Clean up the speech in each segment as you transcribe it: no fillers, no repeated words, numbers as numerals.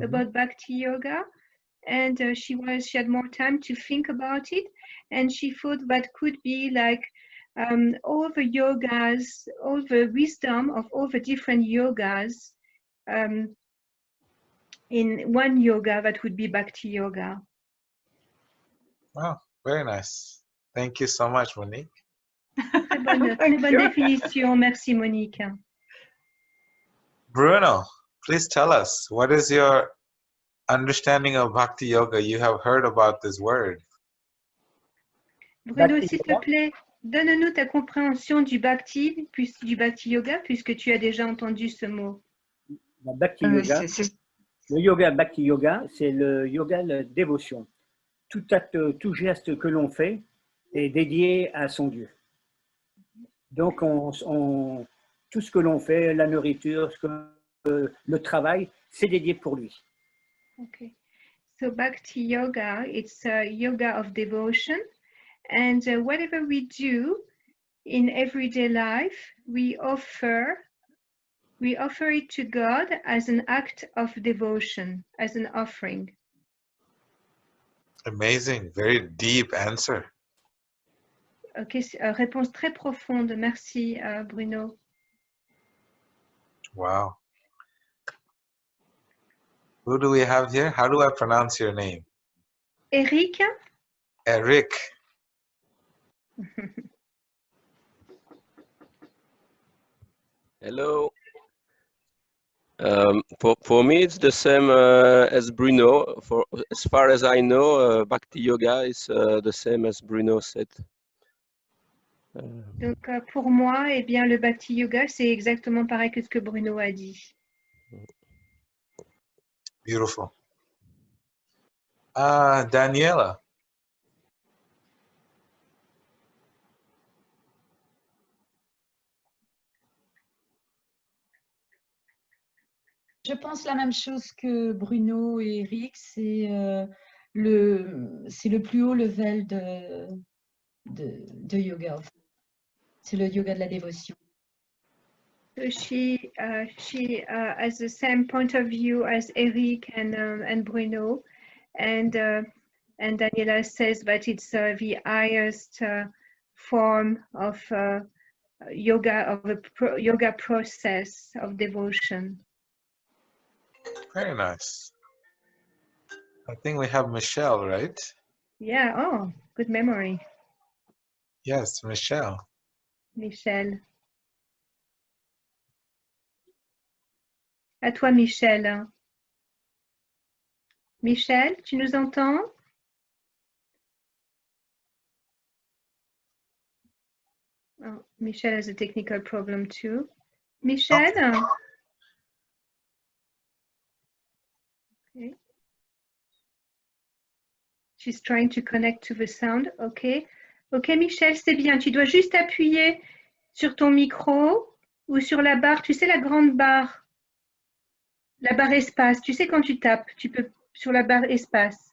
about Bhakti Yoga, and she had more time to think about it, and she thought that could be like all the yogas, all the wisdom of all the different yogas in one yoga that would be Bhakti Yoga. Wow, very nice. Thank you so much, Monique. Très bonne définition, merci Monique. Bruno, please tell us, what is your understanding of Bhakti Yoga? You have heard about this word. Bruno, s'il te plaît, donne-nous ta compréhension du Bhakti Yoga, puisque tu as déjà entendu ce mot. La Bhakti Yoga, le yoga Bhakti Yoga, c'est le yoga de la dévotion. Tout acte, tout geste que l'on fait est dédié à son Dieu. Donc, tout ce que l'on fait, la nourriture, le travail, c'est dédié pour lui. Okay. So Bhakti Yoga, it's a yoga of devotion. And whatever we do in everyday life, we offer it to God as an act of devotion, as an offering. Amazing, very deep answer. Okay, réponse très profonde. Merci, Bruno. Wow. Who do we have here? How do I pronounce your name? Eric? Eric. Hello. For me, it's the same as Bruno. As far as I know, Bhakti Yoga is the same as Bruno said. Donc, pour moi, eh bien, le Bhakti Yoga, c'est exactement pareil que ce que Bruno a dit. Beautiful. Daniela. Je pense la même chose que Bruno et Eric, c'est le plus haut level de yoga. C'est le yoga de la dévotion. So she has the same point of view as Eric and Bruno, and Daniela says that it's the highest form of yoga, of a yoga process of devotion. Very nice. I think we have Michelle, right? Yeah, oh, good memory. Yes, Michelle. Michel. À toi, Michel. Michel, tu nous entends? Oh, Michel has a technical problem too. Michel? Okay. She's trying to connect to the sound. Okay. Ok, Michel, c'est bien. Tu dois juste appuyer sur ton micro ou sur la barre. Tu sais, la grande barre. La barre espace. Tu sais, quand tu tapes, tu peux sur la barre espace.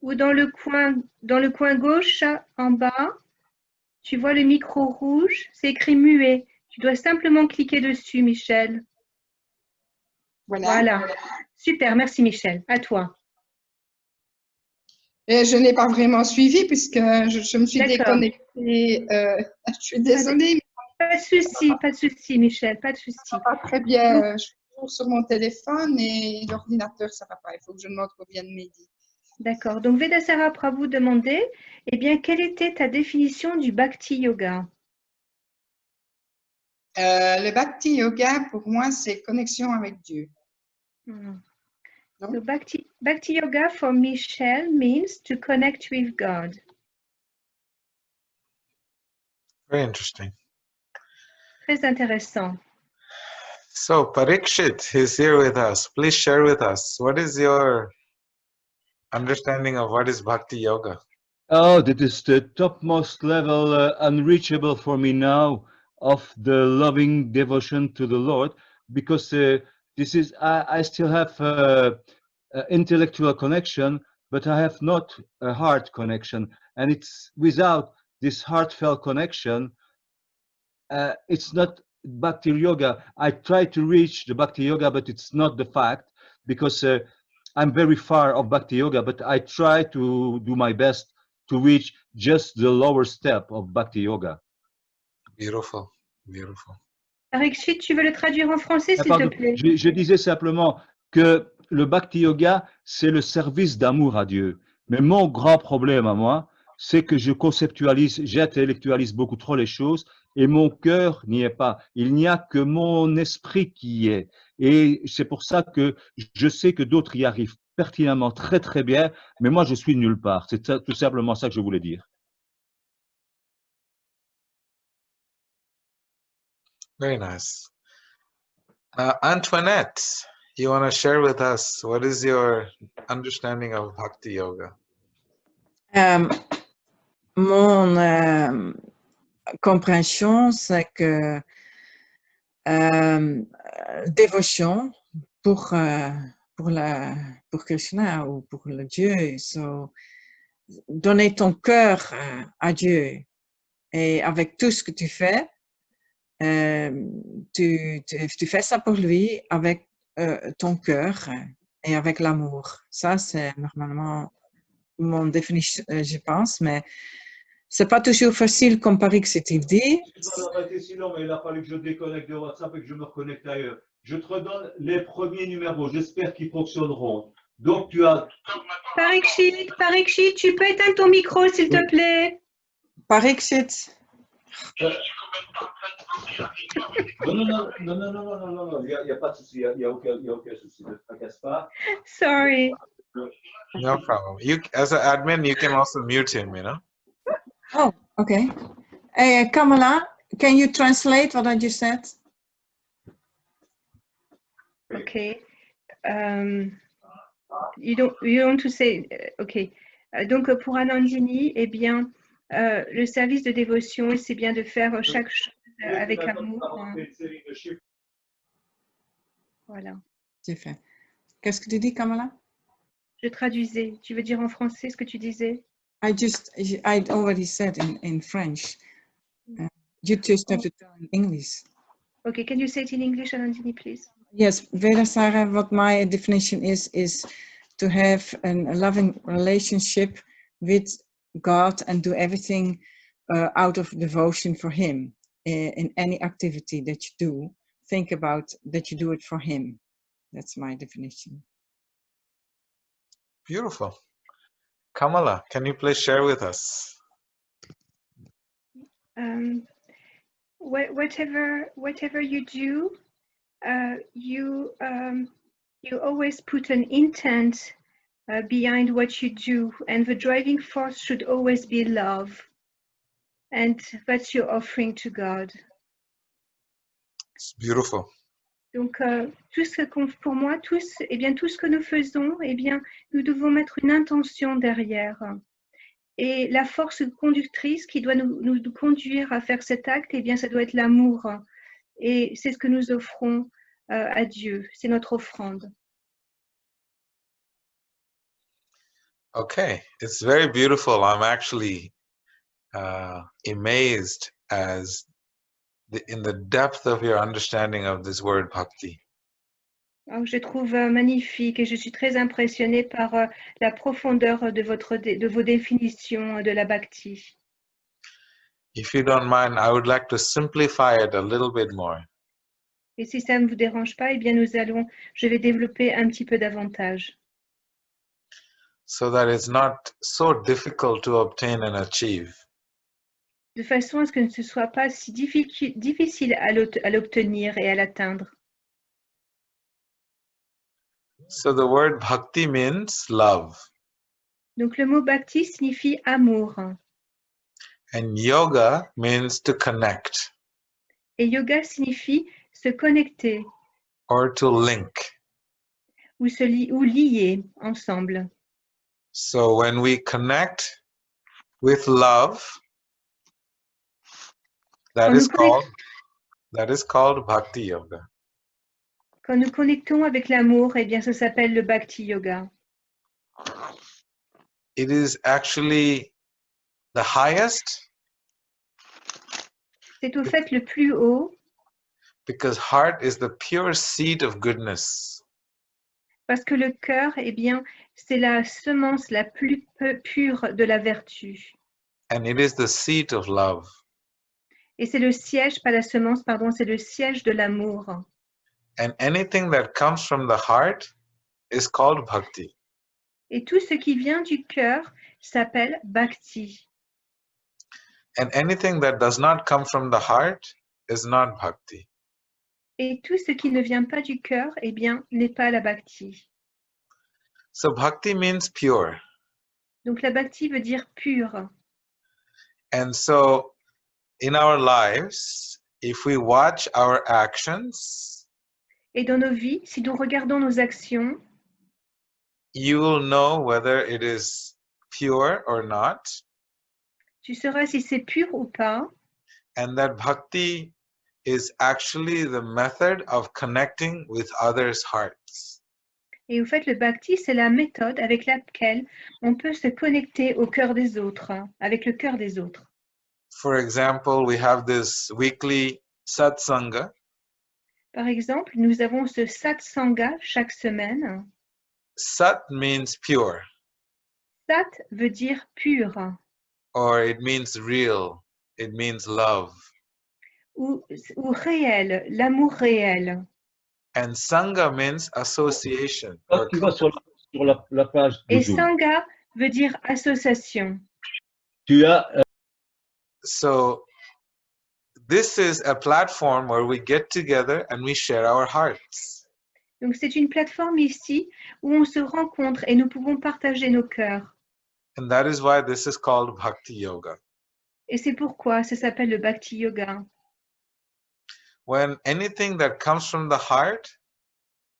Ou dans le coin gauche, en bas, tu vois le micro rouge, c'est écrit muet. Tu dois simplement cliquer dessus, Michel. Voilà. Super, merci Michel. À toi. Et je n'ai pas vraiment suivi puisque je me suis déconnectée. Je suis désolée. Pas de souci, Michel, pas de souci. Ça va pas très bien. Je suis toujours sur mon téléphone et l'ordinateur, ça va pas. Il faut que je demande qu'on vienne m'aider. D'accord. Donc, Vedasara, après vous demander, eh bien, quelle était ta définition du Bhakti Yoga? Le Bhakti Yoga, pour moi, c'est connexion avec Dieu. So Bhakti Yoga for Michelle means to connect with God. Very interesting. Très intéressant. So Parikshit is here with us. Please share with us, what is your understanding of what is Bhakti Yoga? Oh, that is the topmost level, unreachable for me now, of the loving devotion to the Lord, because this is, I still have intellectual connection, but I have not a heart connection. And it's without this heartfelt connection, it's not bhakti yoga. I try to reach the bhakti yoga, but it's not the fact, because I'm very far of bhakti yoga, but I try to do my best to reach just the lower step of bhakti yoga. Beautiful, beautiful. Parikshit, tu veux le traduire en français, s'il te Pardon, plaît? je disais simplement que le bhakti yoga, c'est le service d'amour à Dieu. Mais mon grand problème à moi, c'est que je conceptualise, j'intellectualise beaucoup trop les choses et mon cœur n'y est pas. Il n'y a que mon esprit qui y est. Et c'est pour ça que je sais que d'autres y arrivent pertinemment très très bien, mais moi je suis nulle part. C'est tout simplement ça que je voulais dire. Very nice. Antoinette, you want to share with us what is your understanding of bhakti yoga? Mon compréhension, c'est que dévotion pour Krishna ou pour le Dieu, so, donner ton cœur à Dieu et avec tout ce que tu fais, tu fais ça pour lui avec ton cœur et avec l'amour. Ça, c'est normalement mon définition, je pense, mais c'est pas toujours facile comme Parikshit dit. Sinon, mais il a fallu que je déconnecte de WhatsApp et que je me reconnecte ailleurs. Je te redonne les premiers numéros. J'espère qu'ils fonctionneront. Donc, tu as... Parikshit, tu peux éteindre ton micro, s'il te plaît? Parikshit. Non, il n'y a pas de souci. Il n'y a aucun souci. Ne te tracasse pas. Sorry. No problem. You, as an admin, you can also mute him, you know? Oh, okay. Hey, Kamala, can you translate what I just said? Okay. You want to say, okay. Donc pour Anandini, eh bien, le service de dévotion, c'est bien de faire chaque chose avec amour. Voilà. C'est fait. Qu'est-ce que tu dis, Kamala? Je traduisais. Tu veux dire en français ce que tu disais? I already said in French. You just have to tell in English. Okay, can you say it in English, Anandini, please? Yes, Vedasara, what my definition is to have a loving relationship with God and do everything out of devotion for Him. In any activity that you do, think about that you do it for Him. That's my definition. Beautiful. Kamala, can you please share with us? Whatever you do, you always put an intent behind what you do, and the driving force should always be love, and that's your offering to God. It's beautiful. Donc, pour moi, tout ce que nous faisons, eh bien, nous devons mettre une intention derrière. Et la force conductrice qui doit nous conduire à faire cet acte, eh bien, ça doit être l'amour. Et c'est ce que nous offrons à Dieu. C'est notre offrande. Okay, it's very beautiful. I'm actually amazed in the depth of your understanding of this word bhakti. Alors, je trouve magnifique et je suis très impressionnée par la profondeur de vos définitions de la bhakti. If you don't mind, I would like to simplify it a little bit more. Et si ça ne vous dérange pas, eh bien je vais développer un petit peu davantage. So that it's not so difficult to obtain and achieve. De façon à ce que ce ne soit pas si difficile à l'obtenir et à l'atteindre. So the word bhakti means love. Donc le mot bhakti signifie amour. And yoga means to connect. Et yoga signifie se connecter. Or to link. Ou lier ensemble. So when we connect with love, that is called bhakti yoga. Quand nous connectons avec l'amour, eh bien, ça s'appelle le bhakti yoga. It is actually the highest C'est au fait le plus haut. Because heart is the pure seed of goodness. Parce que le cœur, eh bien, c'est la semence la plus pure de la vertu. And it is the seat of love. Et c'est le siège, pas la semence, pardon, c'est le siège de l'amour. And anything that comes from the heart is called bhakti. Et tout ce qui vient du cœur s'appelle bhakti. And anything that does not come from the heart is not bhakti. Et tout ce qui ne vient pas du cœur, eh bien, n'est pas la bhakti. So bhakti means pure. Donc la bhakti veut dire pure. And so in our lives, if we watch our actions, Et dans nos vies, si nous regardons nos actions, you will know whether it is pure or not. tu sauras si c'est pur ou pas. And that bhakti is actually the method of connecting with others' hearts. Et au fait, le bhakti, c'est la méthode avec laquelle on peut se connecter au cœur des autres, avec le cœur des autres. For example, we have this weekly satsanga. Par exemple, nous avons ce satsanga chaque semaine. Sat means pure. Sat veut dire pur. Or it means real. It means love. Ou réel, l'amour réel. And sangha means association. Quand tu vas sur la page de Et Zoom, sangha veut dire association. tu as So this is a platform where we get together and we share our hearts. Donc c'est une plateforme ici où on se rencontre et nous pouvons partager nos cœurs. And that is why this is called bhakti yoga. Et c'est pourquoi ça s'appelle le bhakti yoga. When anything that comes from the heart,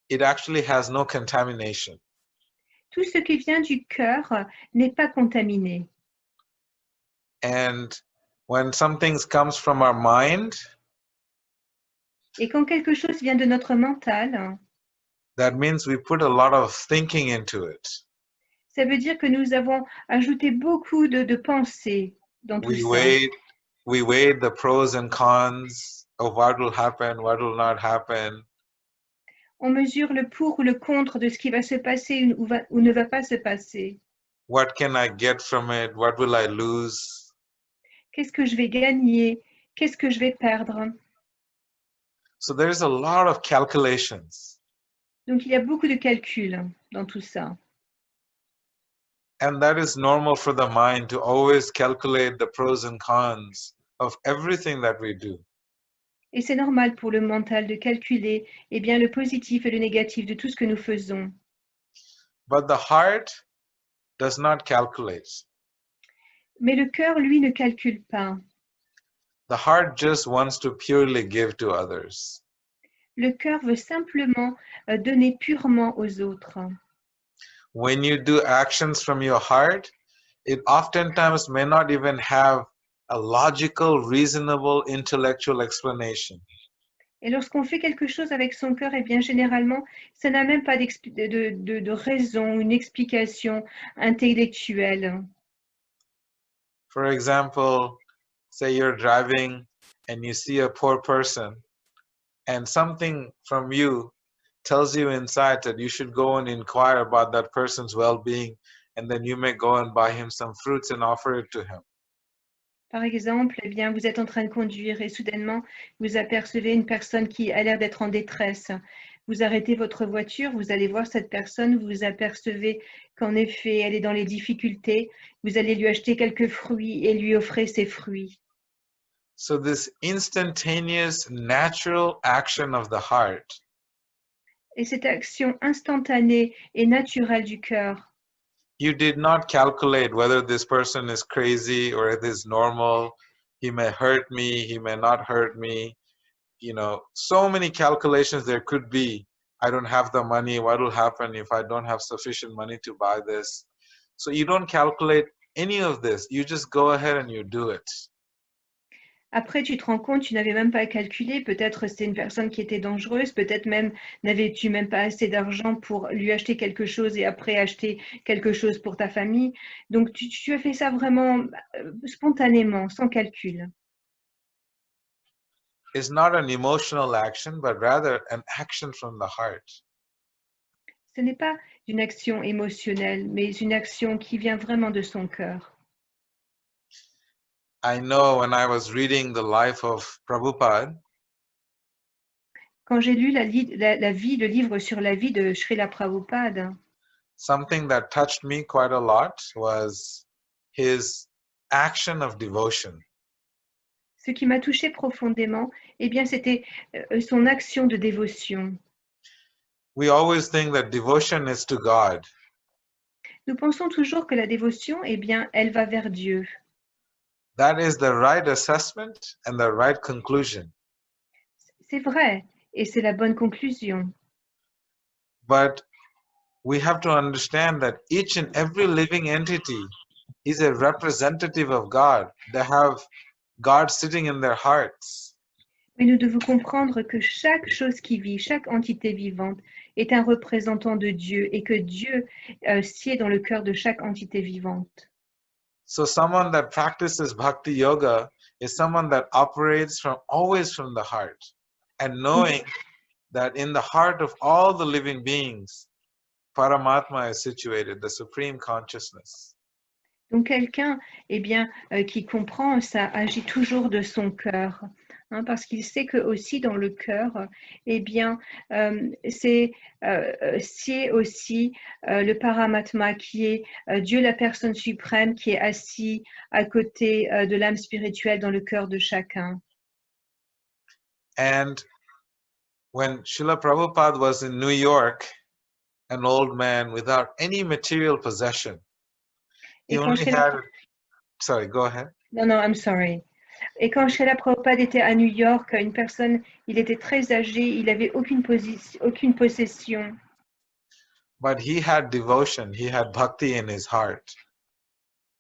it actually has no contamination. Tout ce qui vient du cœur n'est pas contaminé. And when something comes from our mind, Et quand quelque chose vient de notre mental, that means we put a lot of thinking into it. ça veut dire que nous avons ajouté beaucoup de pensées dans tout ça. We weighed the pros and cons of what will happen, what will not happen. On mesure le pour ou le contre de ce qui va se passer ou ne va pas se passer. What can I get from it? What will I lose? Qu'est-ce que je vais gagner? Qu'est-ce que je vais perdre? So there's a lot of calculations. Donc il y a beaucoup de calculs dans tout ça. And that is normal for the mind to always calculate the pros and cons of everything that we do. Et c'est normal pour le mental de calculer eh bien, le positif et le négatif de tout ce que nous faisons. But the heart does not calculate. Mais le cœur, lui, ne calcule pas. The heart just wants to purely give to others. Le cœur veut simplement donner purement aux autres. When you do actions from your heart, it oftentimes may not even have a logical, reasonable, intellectual explanation. Et lorsqu'on fait quelque chose avec son cœur, eh bien, généralement, ça n'a même pas de raison, une explication intellectuelle. For example, say you're driving and you see a poor person and something from you tells you inside that you should go and inquire about that person's well-being, and then you may go and buy him some fruits and offer it to him. Par exemple, eh bien, vous êtes en train de conduire et soudainement, vous apercevez une personne qui a l'air d'être en détresse. Vous arrêtez votre voiture, vous allez voir cette personne, vous apercevez qu'en effet, elle est dans les difficultés. Vous allez lui acheter quelques fruits et lui offrir ces fruits. So this instantaneous, natural action of the heart Et cette action instantanée et naturelle du cœur, you did not calculate whether this person is crazy or it is normal. He may hurt me, he may not hurt me. You know, so many calculations there could be. I don't have the money. What will happen if I don't have sufficient money to buy this? So you don't calculate any of this. You just go ahead and you do it. après, tu te rends compte, tu n'avais même pas calculé, peut-être c'était une personne qui était dangereuse, peut-être même n'avais-tu même pas assez d'argent pour lui acheter quelque chose et après acheter quelque chose pour ta famille. Donc, tu as fait ça vraiment spontanément, sans calcul. is not an emotional action, but rather an action from the heart. Ce n'est pas une action émotionnelle, mais une action qui vient vraiment de son cœur. I know when I was reading the life of Prabhupada, Quand j'ai lu le livre sur la vie de Srila Prabhupada, something that touched me quite a lot was his action of devotion. ce qui m'a touché profondément, eh bien, c'était son action de dévotion. We always think that devotion is to God. Nous pensons toujours que la dévotion, eh bien, elle va vers Dieu. That is the right assessment and the right conclusion. C'est vrai, et c'est la bonne conclusion. But we have to understand that each and every living entity is a representative of God. They have God sitting in their hearts. Mais nous devons comprendre que chaque chose qui vit, chaque entité vivante est un représentant de Dieu et que Dieu sied dans le cœur de chaque entité vivante. So someone that practices bhakti yoga is someone that operates always from the heart, and knowing that in the heart of all the living beings, Paramatma is situated, the supreme consciousness. Donc quelqu'un, eh bien, qui comprend ça, agit toujours de son cœur, hein, parce qu'il sait que aussi dans le cœur, eh bien, c'est aussi le Paramatma qui est Dieu, la personne suprême, qui est assis à côté de l'âme spirituelle dans le cœur de chacun. And when Srila Prabhupada was in New York, an old man without any material possession, he only had. Sorry, go ahead. No, I'm sorry. Et quand Srila Prabhupada était à New York, une personne, il était très âgé, il n'avait aucune possession. But he had devotion, he had bhakti in his heart.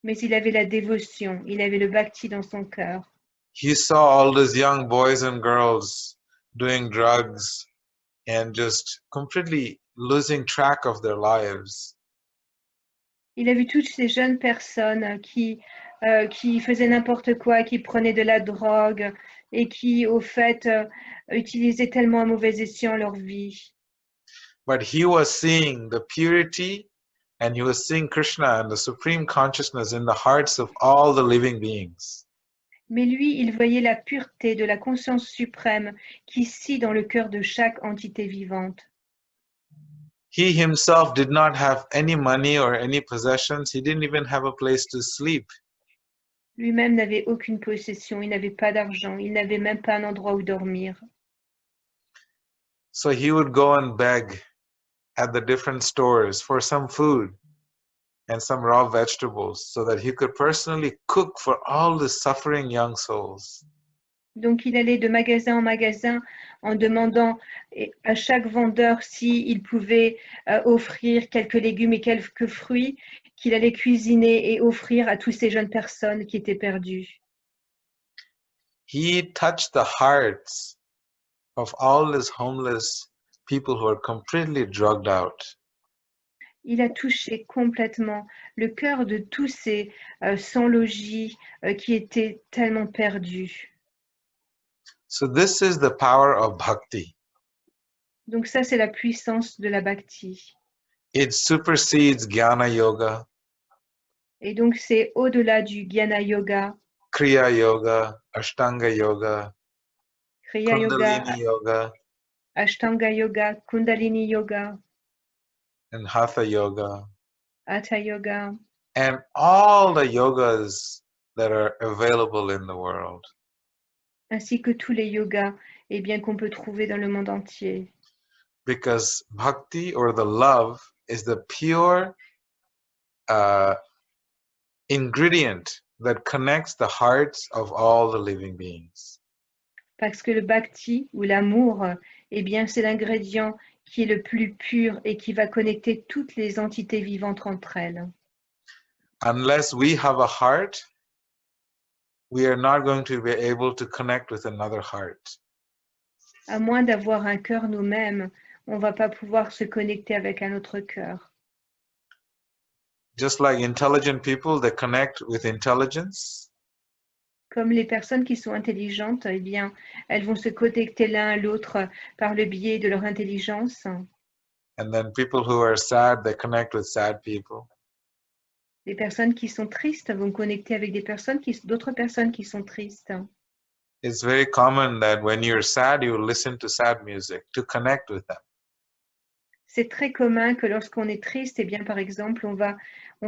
Mais il avait la dévotion, il avait le bhakti dans son cœur. He saw all these young boys and girls doing drugs and just completely losing track of their lives. Il a vu toutes ces jeunes personnes qui faisaient n'importe quoi, qui prenaient de la drogue et qui, au fait, utilisaient tellement à mauvais escient leur vie. But he was seeing the purity and he was seeing Krishna and the supreme consciousness in the hearts of all the living beings. Mais lui, il voyait la pureté de la conscience suprême qui scie dans le cœur de chaque entité vivante. He himself did not have any money or any possessions. He didn't even have a place to sleep. Lui-même n'avait aucune possession, il n'avait pas d'argent, il n'avait même pas un endroit où dormir. So he would go and beg at the different stores for some food and some raw vegetables so that he could personally cook for all the suffering young souls. Donc il allait de magasin en magasin en demandant à chaque vendeur s'il pouvait offrir quelques légumes et quelques fruits qu'il allait cuisiner et offrir à toutes ces jeunes personnes qui étaient perdues. He touched the hearts of all these homeless people who are completely drugged out. Il a touché complètement le cœur de tous ces sans-logis qui étaient tellement perdus. So this is the power of bhakti. Donc ça, c'est la puissance de la bhakti. It supersedes jnana yoga, Et donc c'est au-delà du jnana yoga, kriya yoga, ashtanga yoga, kriya kundalini yoga, ashtanga yoga, kundalini yoga, and hatha yoga, hatha yoga, and all the yogas that are available in the world. ainsi que tous les yogas, eh bien, qu'on peut trouver dans le monde entier. Because bhakti, or the love, is the pure ingredient that connects the hearts of all the living beings. Parce que le bhakti, ou l'amour, eh bien, c'est l'ingrédient qui est le plus pur et qui va connecter toutes les entités vivantes entre elles. Unless we have a heart, we are not going to be able to connect with another heart. À moins d'avoir un cœur nous-mêmes, on ne va pas pouvoir se connecter avec un autre cœur. Just like intelligent people, they connect with intelligence. Comme les personnes qui sont intelligentes, eh bien, elles vont se connecter l'un à l'autre par le biais de leur intelligence. And then people who are sad, they connect with sad people. Les personnes qui sont tristes vont connecter avec d'autres personnes qui sont tristes. It's very common that when you're sad, you listen to sad music to connect with them. C'est très commun que lorsqu'on est triste, eh bien, par exemple, on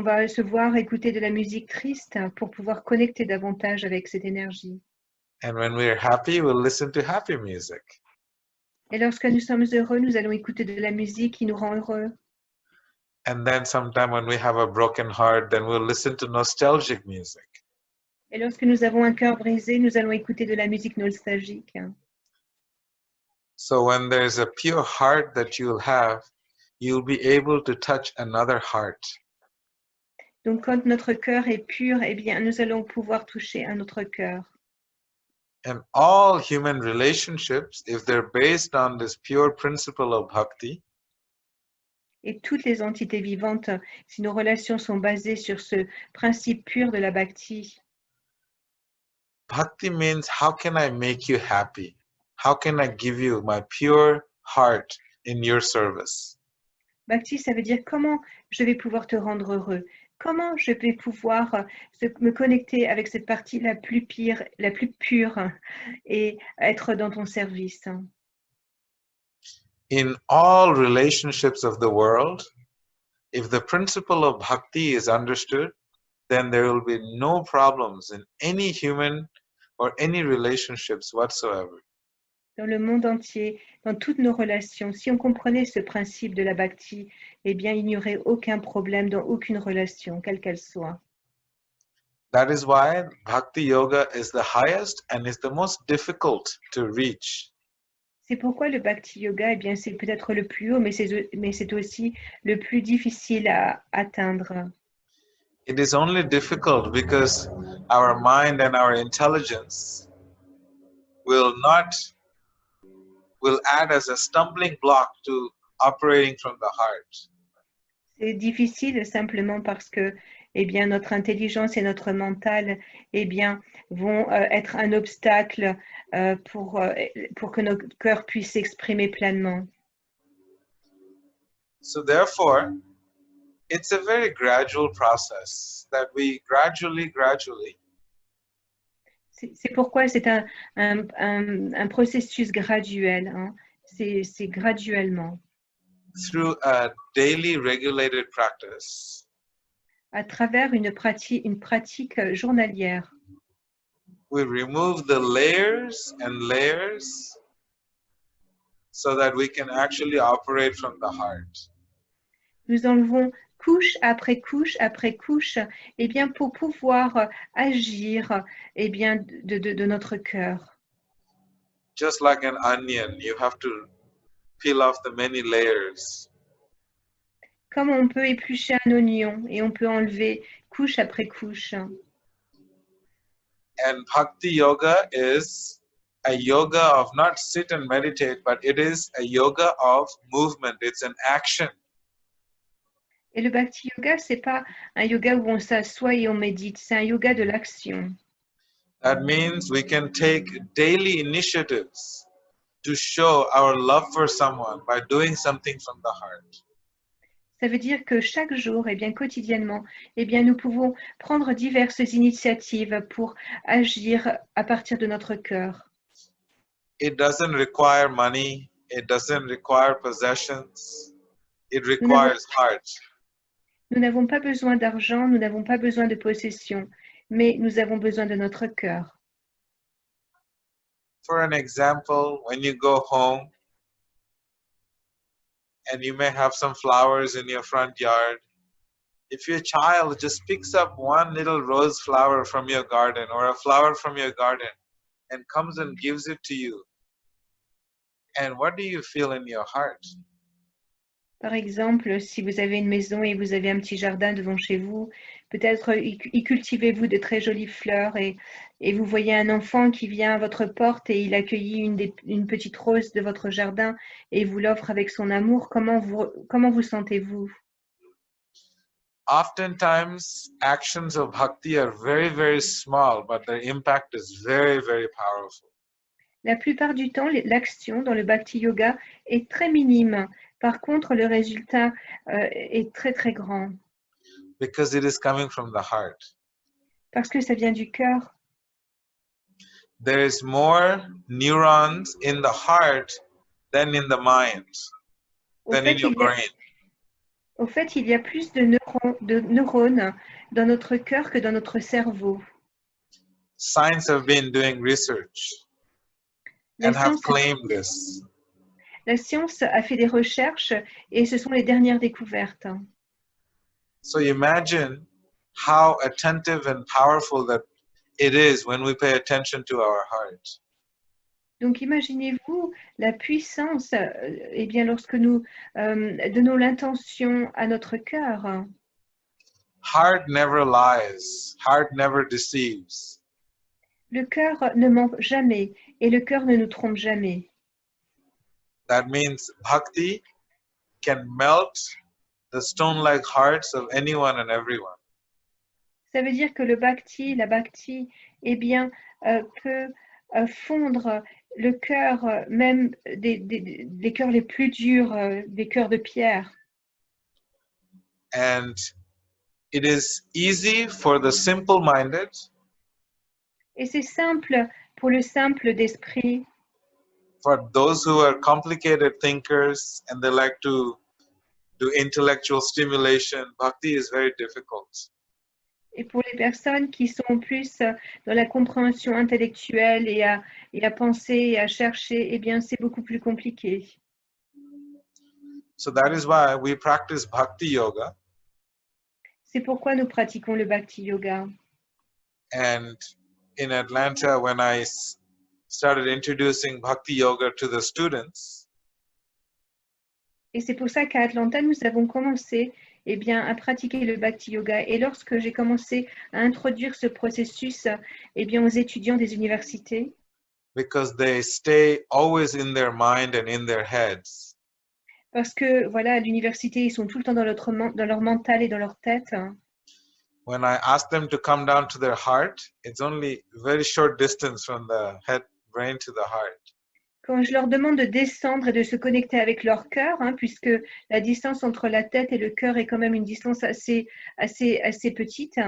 va se voir écouter de la musique triste pour pouvoir connecter davantage avec cette énergie. And when we're happy, we'll listen to happy music. Et lorsque nous sommes heureux, nous allons écouter de la musique qui nous rend heureux. And then sometime when we have a broken heart, then we'll listen to nostalgic music. Et lorsque nous avons un cœur brisé, nous allons écouter de la musique nostalgique. So when there's a pure heart that you'll have, you'll be able to touch another heart. Donc, quand notre cœur est pur, eh bien, nous allons pouvoir toucher un autre cœur. And all human relationships, if they're based on this pure principle of bhakti, Et toutes les entités vivantes, si nos relations sont basées sur ce principe pur de la bhakti, bhakti means how can I make you happy? How can I give you my pure heart in your service? bhakti, ça veut dire comment je vais pouvoir te rendre heureux. Comment je vais pouvoir me connecter avec cette partie la plus pure et être dans ton service. In all relationships of the world, if the principle of bhakti is understood, then there will be no problems in any human or any relationships whatsoever. Dans le monde entier, dans toutes nos relations, si on comprenait ce principe de la bhakti, eh bien, il n'y aurait aucun problème dans aucune relation, quelle qu'elle soit. That is why bhakti yoga is the highest and is the most difficult to reach. C'est pourquoi le bhakti yoga, eh bien, c'est peut-être le plus haut, mais c'est aussi le plus difficile à atteindre. It is only difficult because our mind and our intelligence will add as a stumbling block to operating from the heart. C'est difficile simplement parce que, eh bien, notre intelligence et notre mental, eh bien, vont être un obstacle pour que notre cœur puisse s'exprimer pleinement. So therefore, it's a very gradual process that we gradually C'est pourquoi c'est un processus graduel. Hein. C'est graduellement. through a daily regulated practice, À travers une pratique journalière. we remove the layers and layers so that we can actually operate from the heart. Nous enlevons couche après couche après couche, eh bien, pour pouvoir agir, eh bien, de notre cœur. Just like an onion, you have to peel off the many layers. Comme on peut éplucher un oignon et on peut enlever couche après couche. And bhakti yoga is a yoga of not sit and meditate, but it is a yoga of movement. It's an action. Et le bhakti yoga, c'est pas un yoga où on s'assoit et on médite, c'est un yoga de l'action. That means we can take daily initiatives to show our love for someone by doing something from the heart. Ça veut dire que chaque jour, et bien quotidiennement, eh bien nous pouvons prendre diverses initiatives pour agir à partir de notre cœur. It doesn't require money. It doesn't require possessions. It requires heart. Nous n'avons pas besoin d'argent, nous n'avons pas besoin de possession, mais nous avons besoin de notre cœur. For an example, when you go home and you may have some flowers in your front yard, if your child just picks up one little rose flower from your garden or a flower from your garden and comes and gives it to you, and what do you feel in your heart? Par exemple, si vous avez une maison et vous avez un petit jardin devant chez vous, peut-être y cultivez-vous de très jolies fleurs et vous voyez un enfant qui vient à votre porte et il accueillit une petite rose de votre jardin et vous l'offre avec son amour. Comment vous sentez-vous? oftentimes actions of bhakti are very, very small, but their impact is very, very powerful. La plupart du temps, l'action dans le bhakti yoga est très minime. Par contre, le résultat est très très grand. Because it is coming from the heart. Parce que ça vient du cœur. There is more neurons in the heart than in the mind, than in your brain. Au fait, il y a plus de neurones dans notre cœur que dans notre cerveau. Science have been doing research and have claimed this. La science a fait des recherches et ce sont les dernières découvertes. So imagine how attentive and powerful that it is when we pay attention to our heart. Donc imaginez-vous la puissance eh bien, lorsque nous donnons l'intention à notre cœur. Heart never lies, heart never deceives. Le cœur ne ment jamais et le cœur ne nous trompe jamais. That means bhakti can melt the stone-like hearts of anyone and everyone. Ça veut dire que la bhakti, eh bien, peut fondre le cœur, même des cœurs les plus durs, des cœurs de pierre. And it is easy for the simple-minded. Et c'est simple pour le simple d'esprit. For those who are complicated thinkers and they like to do intellectual stimulation, bhakti is very difficult. Et pour les personnes qui sont plus dans la compréhension intellectuelle et à penser et à chercher, eh bien, c'est beaucoup plus compliqué. So that is why we practice bhakti yoga. C'est pourquoi nous pratiquons le bhakti yoga. And in Atlanta, when I started introducing bhakti yoga to the students, et c'est pour ça qu'à Atlanta, nous avons commencé eh bien, à pratiquer le bhakti yoga. Et lorsque j'ai commencé à introduire ce processus eh bien, aux étudiants des universités, because they stay always in their mind and in their heads. Parce que voilà, à l'université, ils sont tout le temps dans leur mental et dans leur tête. When I ask them to come down to their heart, it's only a very short distance from the head, brain to the heart. Quand je leur demande de descendre et de se connecter avec leur cœur, puisque la distance entre la tête et le cœur est quand même une distance assez petite.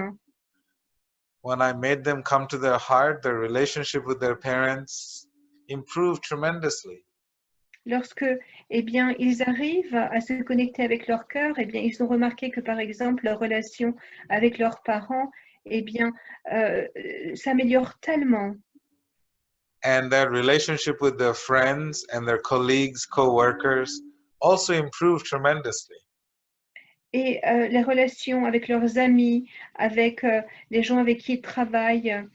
When I made them come to their heart, their relationship with their parents improved tremendously. Lorsque eh bien, ils arrivent à se connecter avec leur cœur, eh bien, ils ont remarqué que, par exemple, leur relation avec leurs parents eh bien, s'améliore tellement. And their relationship with their friends and their colleagues, co-workers also improved tremendously. Et les relations avec leurs amis, avec les gens avec qui ils travaillent,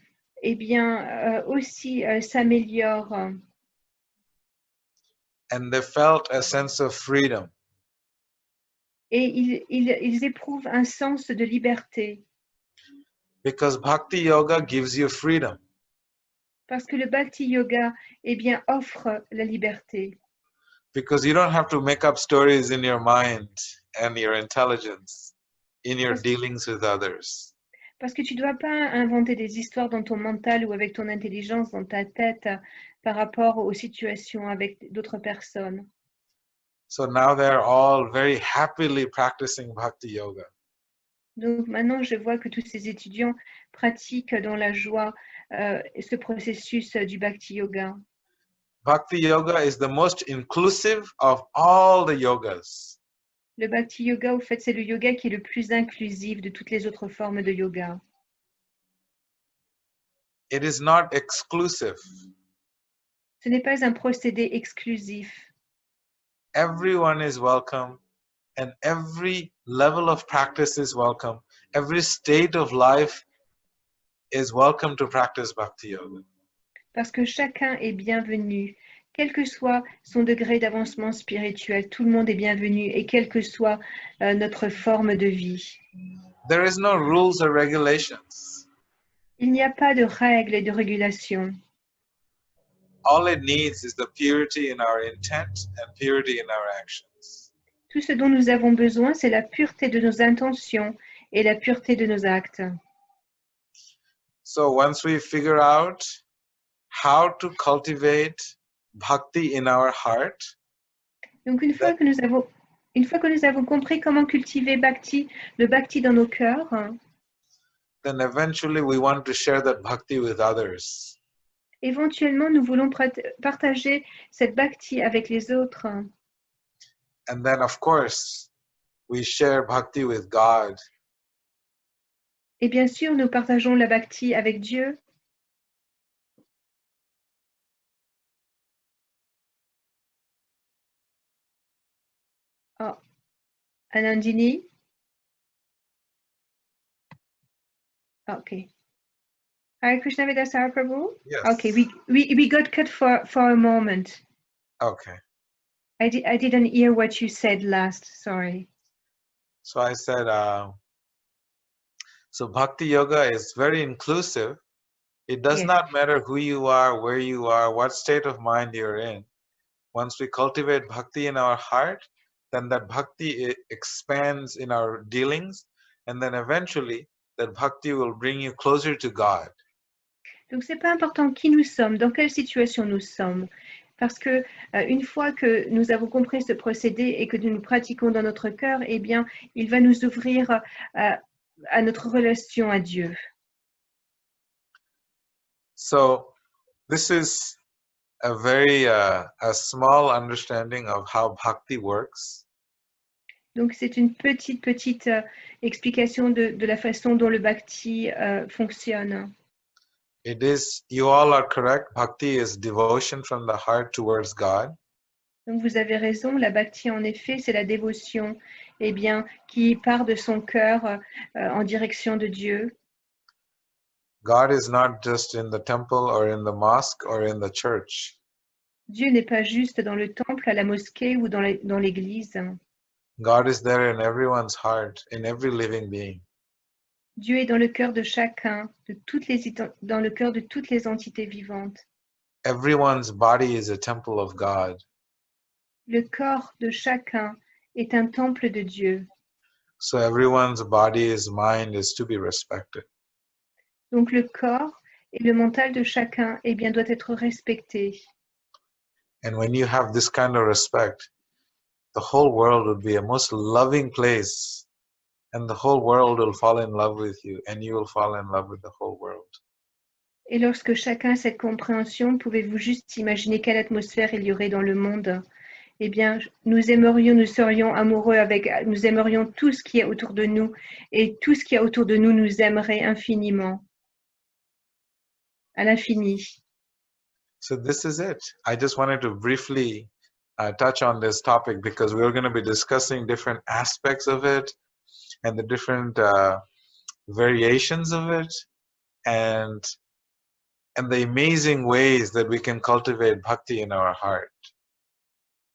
eh bien, aussi s'améliorent. And they felt a sense of freedom. Et ils éprouvent un sens de liberté. Because bhakti yoga gives you freedom. Parce que le bhakti yoga eh bien, offre la liberté. Because you don't have to make up stories in your mind and your intelligence in your dealings with others. Parce que tu ne dois pas inventer des histoires dans ton mental ou avec ton intelligence dans ta tête par rapport aux situations avec d'autres personnes. So now they're all very happily practicing bhakti yoga. Donc maintenant, je vois que tous ces étudiants pratiquent dans la joie ce processus du bhakti yoga. Bhakti yoga is the most inclusive of all the yogas. Le bhakti yoga, au fait, c'est le yoga qui est le plus inclusif de toutes les autres formes de yoga. It is not exclusive. Ce n'est pas un procédé exclusif. Everyone is welcome and every level of practice is welcome. Every state of life is welcome to practice bhakti yoga. Parce que chacun est bienvenu, quel que soit son degré d'avancement spirituel, tout le monde est bienvenu et quelle que soit notre forme de vie. There is no rules or regulations. Il n'y a pas de règles et de régulations. All it needs is the purity in our intent and purity in our actions. Tout ce dont nous avons besoin, c'est la pureté de nos intentions et la pureté de nos actes. So once we figure out how to cultivate bhakti in our heart, Donc une fois que nous avons compris comment cultiver le bhakti dans nos cœurs, then eventually we want to share that bhakti with others. éventuellement nous voulons partager cette bhakti avec les autres. And then of course we share bhakti with God. Et bien sûr, nous partageons la bhakti avec Dieu. Oh, Anandini. Okay. Hare Krishna Vedasara Prabhu. Yes. Okay, we got cut for a moment. Okay. I didn't hear what you said last. Sorry. So I said, so bhakti yoga is very inclusive. It does Yes. not matter who you are, where you are, what state of mind you're in. Once we cultivate bhakti in our heart, then that bhakti expands in our dealings, and then eventually that bhakti will bring you closer to God. Donc c'est pas important qui nous sommes, dans quelle situation nous sommes, parce que une fois que nous avons compris ce procédé et que nous le pratiquons dans notre cœur, eh bien, il va nous ouvrir à notre relation à Dieu. So this is a very a small understanding of how bhakti works. Donc c'est une petite explication de la façon dont le bhakti fonctionne. It is, you all are correct, bhakti is devotion from the heart towards God. Donc vous avez raison, la bhakti en effet c'est la dévotion, eh bien, qui part de son cœur en direction de Dieu. God is not just in the temple or in the mosque or in the church. Dieu n'est pas juste dans le temple, à la mosquée ou dans l'église. God is there in everyone's heart, in every living being. Dieu est dans le cœur de chacun, dans le cœur de toutes les entités vivantes. Everyone's body is a temple of God. Le corps de chacun est un temple de Dieu. So everyone's body's mind is to be respected. Donc le corps et le mental de chacun, eh bien, doit être respecté. And when you have this kind of respect, the whole world would be a most loving place, and the whole world will fall in love with you, and you will fall in love with the whole world. Et lorsque chacun a cette compréhension, pouvez-vous juste imaginer quelle atmosphère il y aurait dans le monde? Eh bien, nous serions amoureux nous aimerions tout ce qui est autour de nous, et tout ce qui est autour de nous nous aimerait infiniment, à l'infini. So this is it. I just wanted to briefly touch on this topic because we're going to be discussing different aspects of it and the different variations of it and the amazing ways that we can cultivate bhakti in our heart.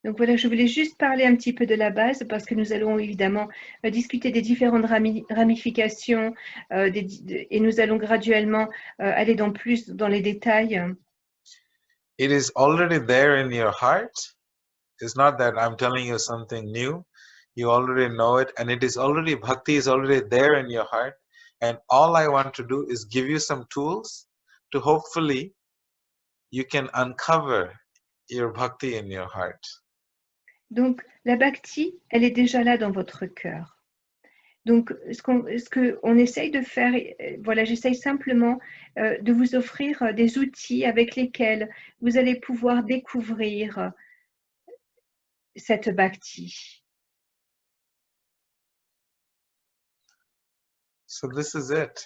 Donc voilà, je voulais juste parler un petit peu de la base parce que nous allons évidemment discuter des différentes ramifications et nous allons graduellement aller plus dans les détails. It is already there in your heart. It's not that I'm telling you something new. You already know it, and it is already, bhakti is already there in your heart. And all I want to do is give you some tools to hopefully you can uncover your bhakti in your heart. Donc, la bhakti, elle est déjà là dans votre cœur. Donc, ce qu'on essaye de faire, voilà, j'essaye simplement de vous offrir des outils avec lesquels vous allez pouvoir découvrir cette bhakti. So this is it.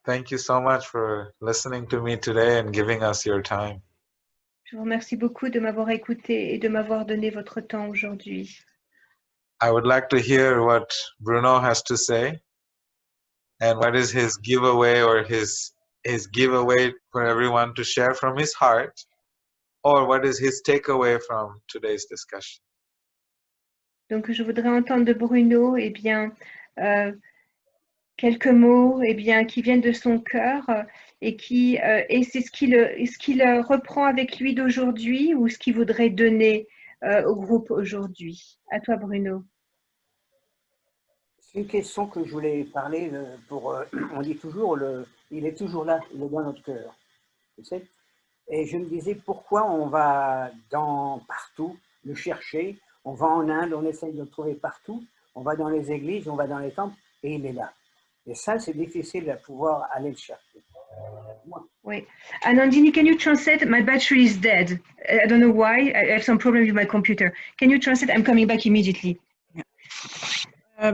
Thank you so much for listening to me today and giving us your time. Je vous remercie beaucoup de m'avoir écouté et de m'avoir donné votre temps aujourd'hui. I would like to hear what Bruno has to say and what is his giveaway or his giveaway for everyone to share from his heart, or what is his takeaway from today's discussion. Donc je voudrais entendre de Bruno quelques mots qui viennent de son cœur et c'est ce qu'il reprend avec lui d'aujourd'hui ou ce qu'il voudrait donner au groupe aujourd'hui. À toi Bruno. C'est une question que je voulais parler on dit toujours, il est toujours là, il est dans notre cœur. Tu sais? Et je me disais, pourquoi on va partout le chercher? On va en Inde, on essaye de le trouver partout. On va dans les églises, on va dans les temples, et il est là. Et ça, c'est difficile de pouvoir aller le chercher. Oui. Anandini, can you translate? My battery is dead. I don't know why. I have some problem with my computer. Can you translate? I'm coming back immediately.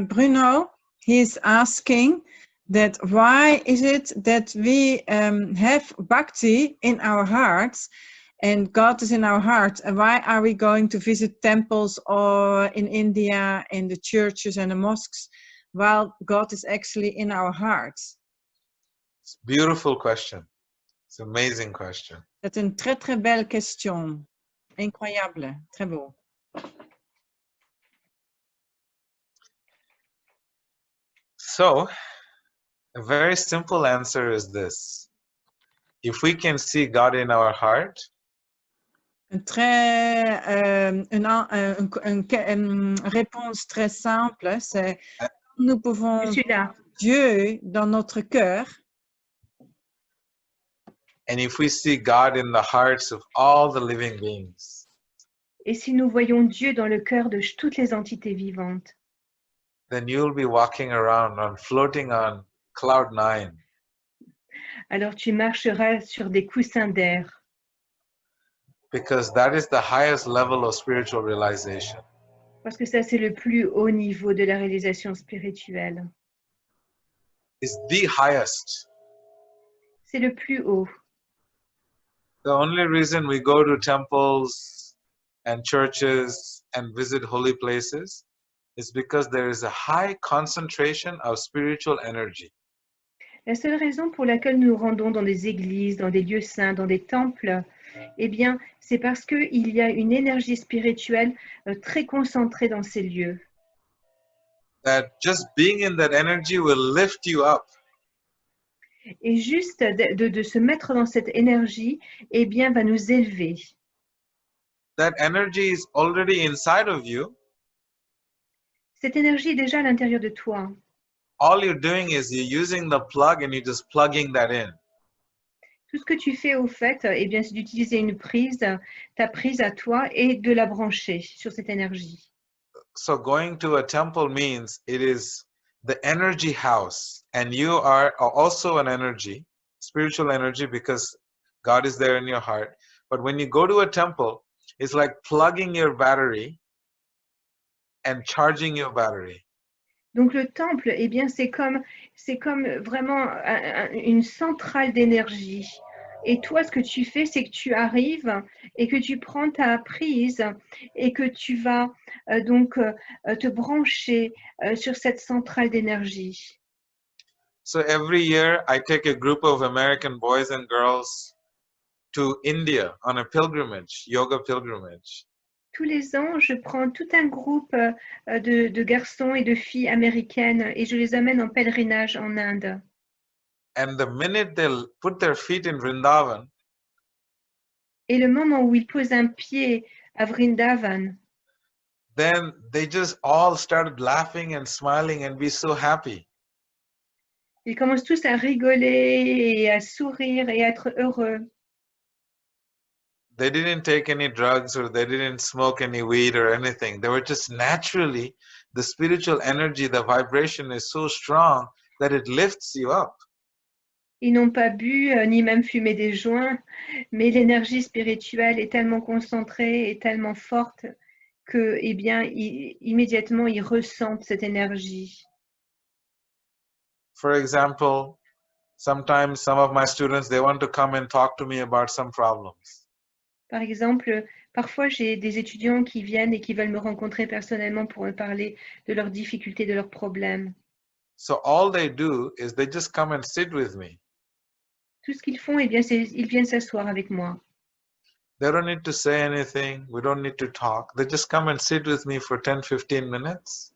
Bruno, he's asking that why is it that we have bhakti in our hearts and God is in our hearts, and why are we going to visit temples or in India in the churches and the mosques while God is actually in our hearts? It's a beautiful question. It's an amazing question. C'est une très très belle question. Incroyable, très beau. So, a very simple answer is this. If we can see God in our heart, Une réponse très simple, c'est nous pouvons voir Dieu dans notre cœur. and if we see God in the hearts of all the living beings, Et si nous voyons Dieu dans le cœur de toutes les entités vivantes, then you'll be walking around on floating on cloud 9. alors tu marcheras sur des coussins d'air. Because that is the highest level of spiritual realization. Parce que ça, c'est le plus haut niveau de la réalisation spirituelle. It's the highest. C'est le plus haut. The only reason we go to temples and churches and visit holy places is because there is a high concentration of spiritual energy. La seule raison pour laquelle nous nous rendons dans des églises, dans des lieux saints, dans des temples, eh bien, c'est parce qu'il y a une énergie spirituelle très concentrée dans ces lieux. That just being in that energy will lift you up. Et juste de se mettre dans cette énergie, eh bien, va nous élever. That energy is already inside of you. Cette énergie est déjà à l'intérieur de toi. All you're doing is you're using the plug and you're just plugging that in. Tout ce que tu fais au fait, eh bien, c'est d'utiliser une prise, ta prise à toi, et de la brancher sur cette énergie. So going to a temple means it is the energy house, and you are also an energy, spiritual energy, because God is there in your heart. But when you go to a temple, it's like plugging your battery and charging your battery. Donc le temple, eh bien, c'est comme vraiment une centrale d'énergie. Et toi, ce que tu fais, c'est que tu arrives et que tu prends ta prise et que tu vas donc te brancher sur cette centrale d'énergie. So every year, I take a group of American boys and girls to India on a pilgrimage, yoga pilgrimage. Tous les ans, je prends tout un groupe de garçons et de filles américaines et je les amène en pèlerinage en Inde. And the minute they'll put their feet in Vrindavan, et le moment où ils posent un pied à Vrindavan, then they just all started laughing and smiling and be so happy. Ils commencent tous à rigoler et à sourire et à être heureux. They didn't take any drugs or they didn't smoke any weed or anything. They were just naturally, the spiritual energy, the vibration is so strong that it lifts you up. Ils n'ont pas bu ni même fumé des joints, mais l'énergie spirituelle est tellement concentrée et tellement forte que, eh bien, immédiatement, ils ressentent cette énergie. For example, sometimes some of my students, they want to come and talk to me about some problems. Par exemple, parfois j'ai des étudiants qui viennent et qui veulent me rencontrer personnellement pour me parler de leurs difficultés, de leurs problèmes. So all they do is they just come and sit with me. Tout ce qu'ils font, eh bien, c'est ils viennent s'asseoir avec moi. They don't need to say anything. We don't need to talk. They just come and sit with me for 10-15 minutes.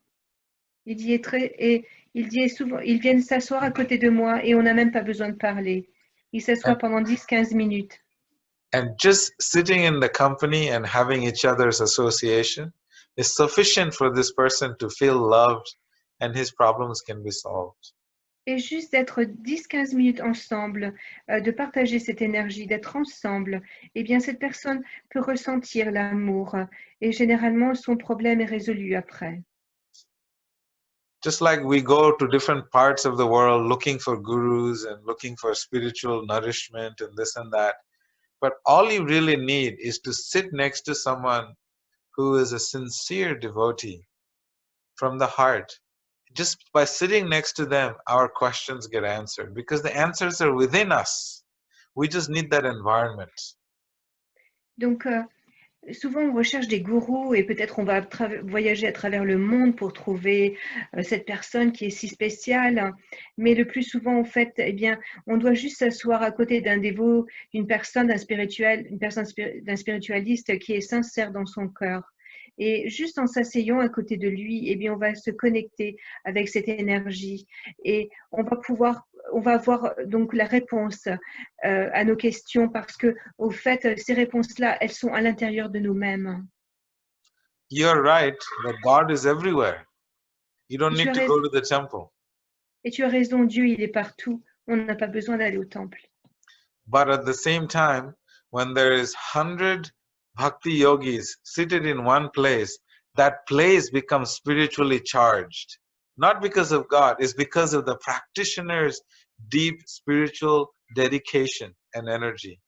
Il dit souvent, ils viennent s'asseoir à côté de moi et on n'a même pas besoin de parler. Ils s'assoient pendant 10-15 minutes. And just sitting in the company and having each other's association is sufficient for this person to feel loved and his problems can be solved. Et juste d'être 10-15 minutes ensemble, de partager cette énergie, d'être ensemble, eh bien cette personne peut ressentir l'amour et généralement son problème est résolu après. Just like we go to different parts of the world looking for gurus and looking for spiritual nourishment and this and that, but all you really need is to sit next to someone who is a sincere devotee from the heart. Just by sitting next to them, our questions get answered because the answers are within us. We just need that environment. Donc, souvent on recherche des gourous et peut-être on va voyager à travers le monde pour trouver cette personne qui est si spéciale. Mais le plus souvent, en fait, eh bien, on doit juste s'asseoir à côté d'un dévot, d'une personne, d'un spiritualiste qui est sincère dans son cœur. Et juste en s'asseyant à côté de lui, eh bien, on va se connecter avec cette énergie et on va avoir donc la réponse à nos questions parce que, au fait, ces réponses-là, elles sont à l'intérieur de nous-mêmes. You're right that God is everywhere. You don't need to go to the temple. Et tu as raison, Dieu, il est partout. On n'a pas besoin d'aller au temple. But at the same time, when there is 100 bhakti yogis seated in one place, that place becomes spiritually charged. Not because of God, it's because of the practitioner's deep spiritual dedication and energy.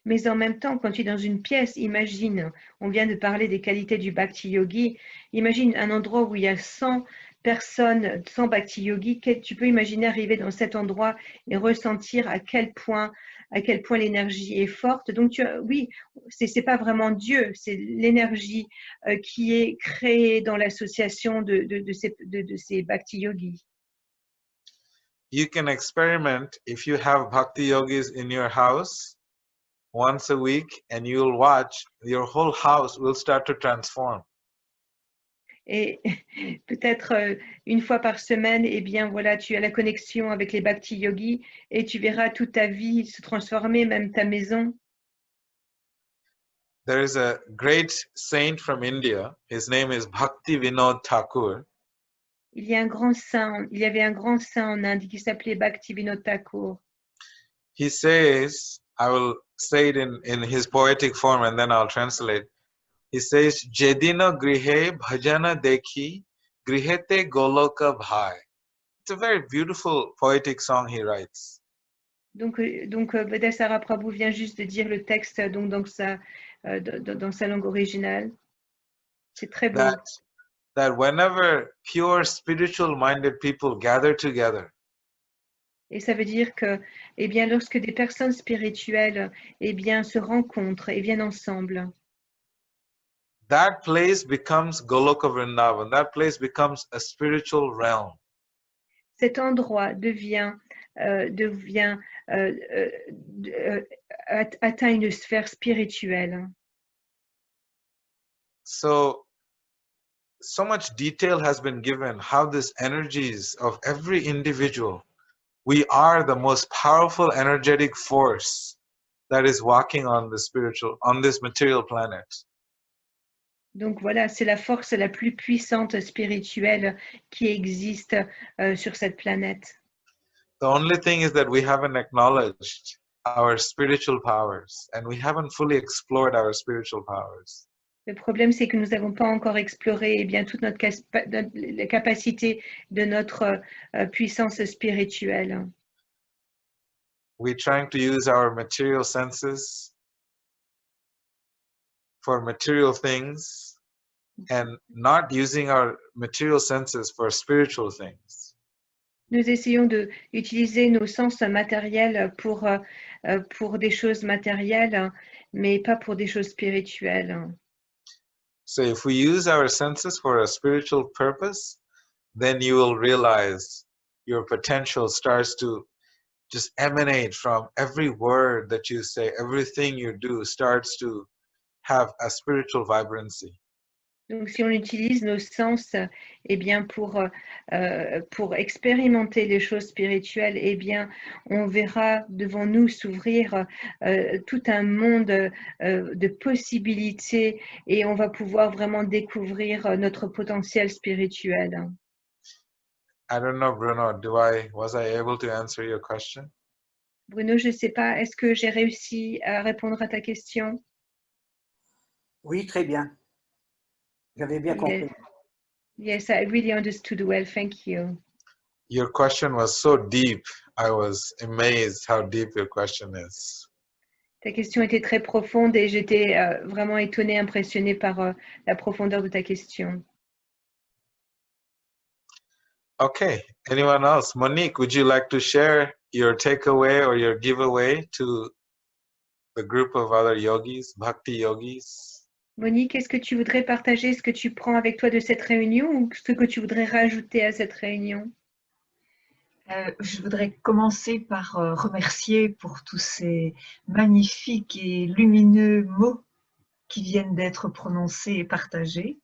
Mais en même temps, quand tu es dans une pièce, imagine, on vient de parler des qualités du bhakti yogi, imagine un endroit où il y a 100 personnes, 100 bhakti yogis, tu peux imaginer arriver dans cet endroit et ressentir à quel point l'énergie est forte. Donc, oui, c'est pas vraiment Dieu, c'est l'énergie qui est créée dans l'association de ces bhakti yogis. You can experiment if you have bhakti yogis in your house once a week, and you'll watch your whole house will start to transform. Et peut-être une fois par semaine, eh bien voilà, tu as la connexion avec les bhakti yogis et tu verras toute ta vie se transformer, même ta maison. There is a great saint from India. His name is Bhakti Vinod Thakur. Il y avait un grand saint en Inde qui s'appelait Bhakti Vinod Thakur. He says, I will say it in his poetic form and then I'll translate. He says, Jedino grihe bhajana dekhi grihete goloka bhai. It's a very beautiful poetic song he writes. Donc Vedasara Prabhu vient juste de dire le texte donc dans sa langue originale. C'est très beau. That whenever pure spiritual minded people gather together, et ça veut dire que, eh bien, lorsque des personnes spirituelles, eh bien, se rencontrent et viennent ensemble, that place becomes Goloka Vrindavan. That place becomes a spiritual realm. Cet endroit atteint une sphère spirituelle. So much detail has been given how these energies of every individual, we are the most powerful energetic force that is walking on this material planet. Donc voilà, c'est la force la plus puissante spirituelle qui existe sur cette planète. The only thing is that we haven't acknowledged our spiritual powers and we haven't fully explored our spiritual powers. Le problème, c'est que nous n'avons pas encore exploré eh bien, toute la capacité de notre puissance spirituelle. We're trying to use our material senses for material things and not using our material senses for spiritual things. Nous essayons d'utiliser nos sens matériels pour des choses matérielles, mais pas pour des choses spirituelles. So if we use our senses for a spiritual purpose, then you will realize your potential starts to just emanate from every word that you say. Everything you do starts to have a spiritual vibrancy. Donc, si on utilise nos sens eh bien, pour expérimenter les choses spirituelles, eh bien, on verra devant nous s'ouvrir tout un monde de possibilités et on va pouvoir vraiment découvrir notre potentiel spirituel. I don't know, Bruno, was I able to answer your question? Bruno, je ne sais pas, est-ce que j'ai réussi à répondre à ta question? Oui, très bien. J'avais bien compris. Yes, I really understood well. Thank you. Your question was so deep. I was amazed how deep your question is. Ta question était très profonde et j'étais vraiment étonnée, impressionnée par la profondeur de ta question. Okay, anyone else? Monique, would you like to share your takeaway or your giveaway to the group of other yogis, bhakti yogis? Monique, est-ce que tu voudrais partager ce que tu prends avec toi de cette réunion ou ce que tu voudrais rajouter à cette réunion? Je voudrais commencer par remercier pour tous ces magnifiques et lumineux mots qui viennent d'être prononcés et partagés.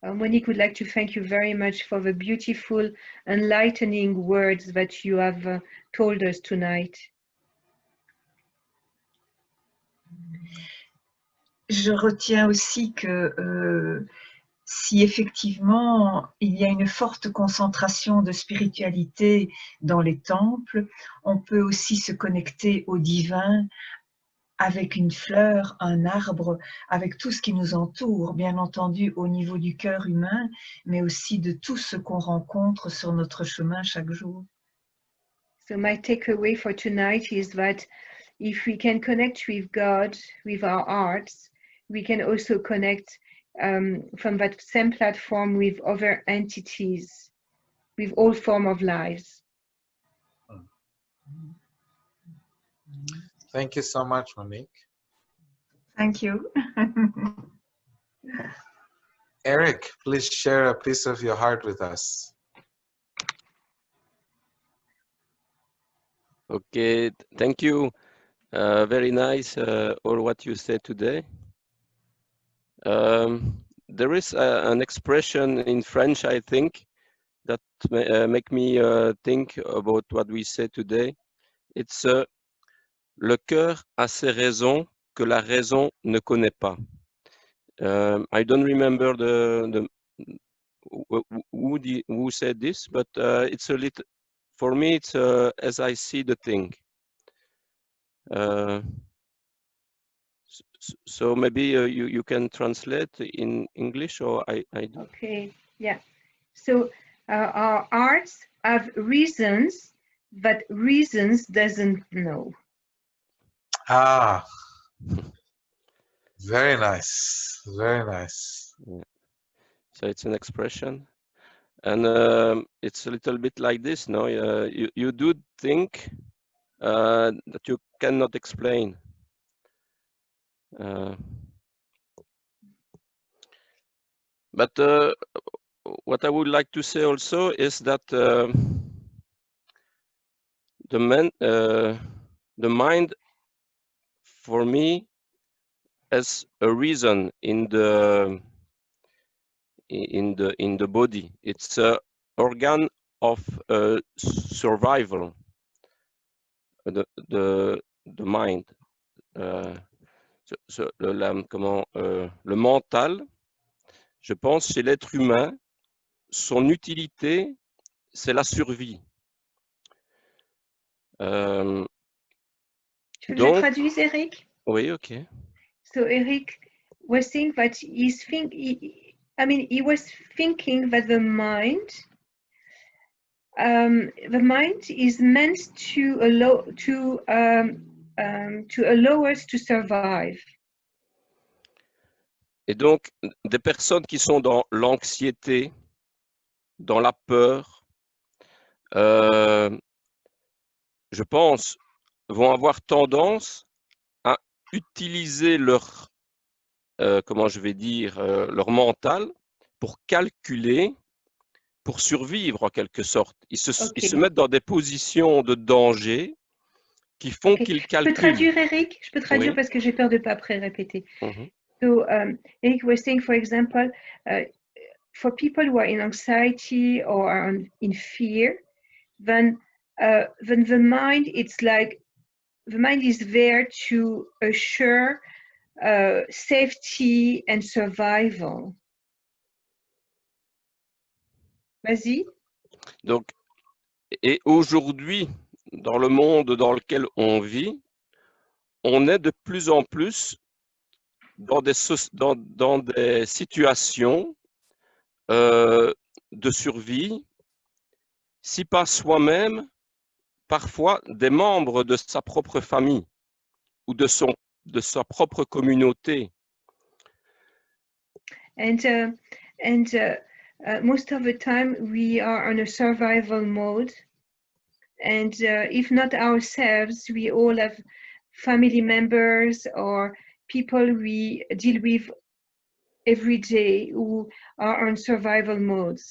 Monique would like to thank you very much for the beautiful, enlightening words that you have told us tonight. Je retiens aussi que si effectivement il y a une forte concentration de spiritualité dans les temples, on peut aussi se connecter au divin avec une fleur, un arbre, avec tout ce qui nous entoure, bien entendu au niveau du cœur humain, mais aussi de tout ce qu'on rencontre sur notre chemin chaque jour. So my takeaway for tonight is that if we can connect with God, with our hearts, we can also connect from that same platform with other entities, with all forms of lives. Thank you so much, Monique. Thank you. Eric, please share a piece of your heart with us. Okay, thank you. Very nice all what you said today. There is an expression in French, I think, that make me think about what we said today. It's le cœur a ses raisons que la raison ne connaît pas. I don't remember who said this, but it's a little, for me, it's as I see the thing. So maybe you can translate in English, or I do. Okay, yeah. So our hearts have reasons, but reasons doesn't know. Ah, very nice, very nice. Yeah. So it's an expression, and it's a little bit like this. No, you do think that you cannot explain. But what I would like to say also is that the mind, for me, has a reason in the body. It's an organ of survival. The mind. Le mental, je pense, chez l'être humain, son utilité, c'est la survie. Tu veux que je traduise, Eric? Oui, ok. So Eric was saying that he was thinking that the mind is meant to allow us to survive. Et donc, des personnes qui sont dans l'anxiété, dans la peur, je pense, vont avoir tendance à utiliser leur, comment je vais dire, leur mental pour calculer, pour survivre en quelque sorte. Ils se mettent dans des positions de danger qui font qu'ils calculent. Je peux traduire, Eric? Je peux traduire, oui, parce que j'ai peur de ne pas après répéter. So Eric was saying, for example, for people who are in anxiety or are in fear, then the mind, it's like the mind is there to assure safety and survival. Vas-y. Donc, et aujourd'hui, dans le monde dans lequel on vit, on est de plus en plus dans des situations de survie, si pas soi-même, parfois des membres de sa propre famille ou de sa propre communauté. And most of the time we are on a survival mode, and if not ourselves, we all have family members or people we deal with every day who are on survival modes.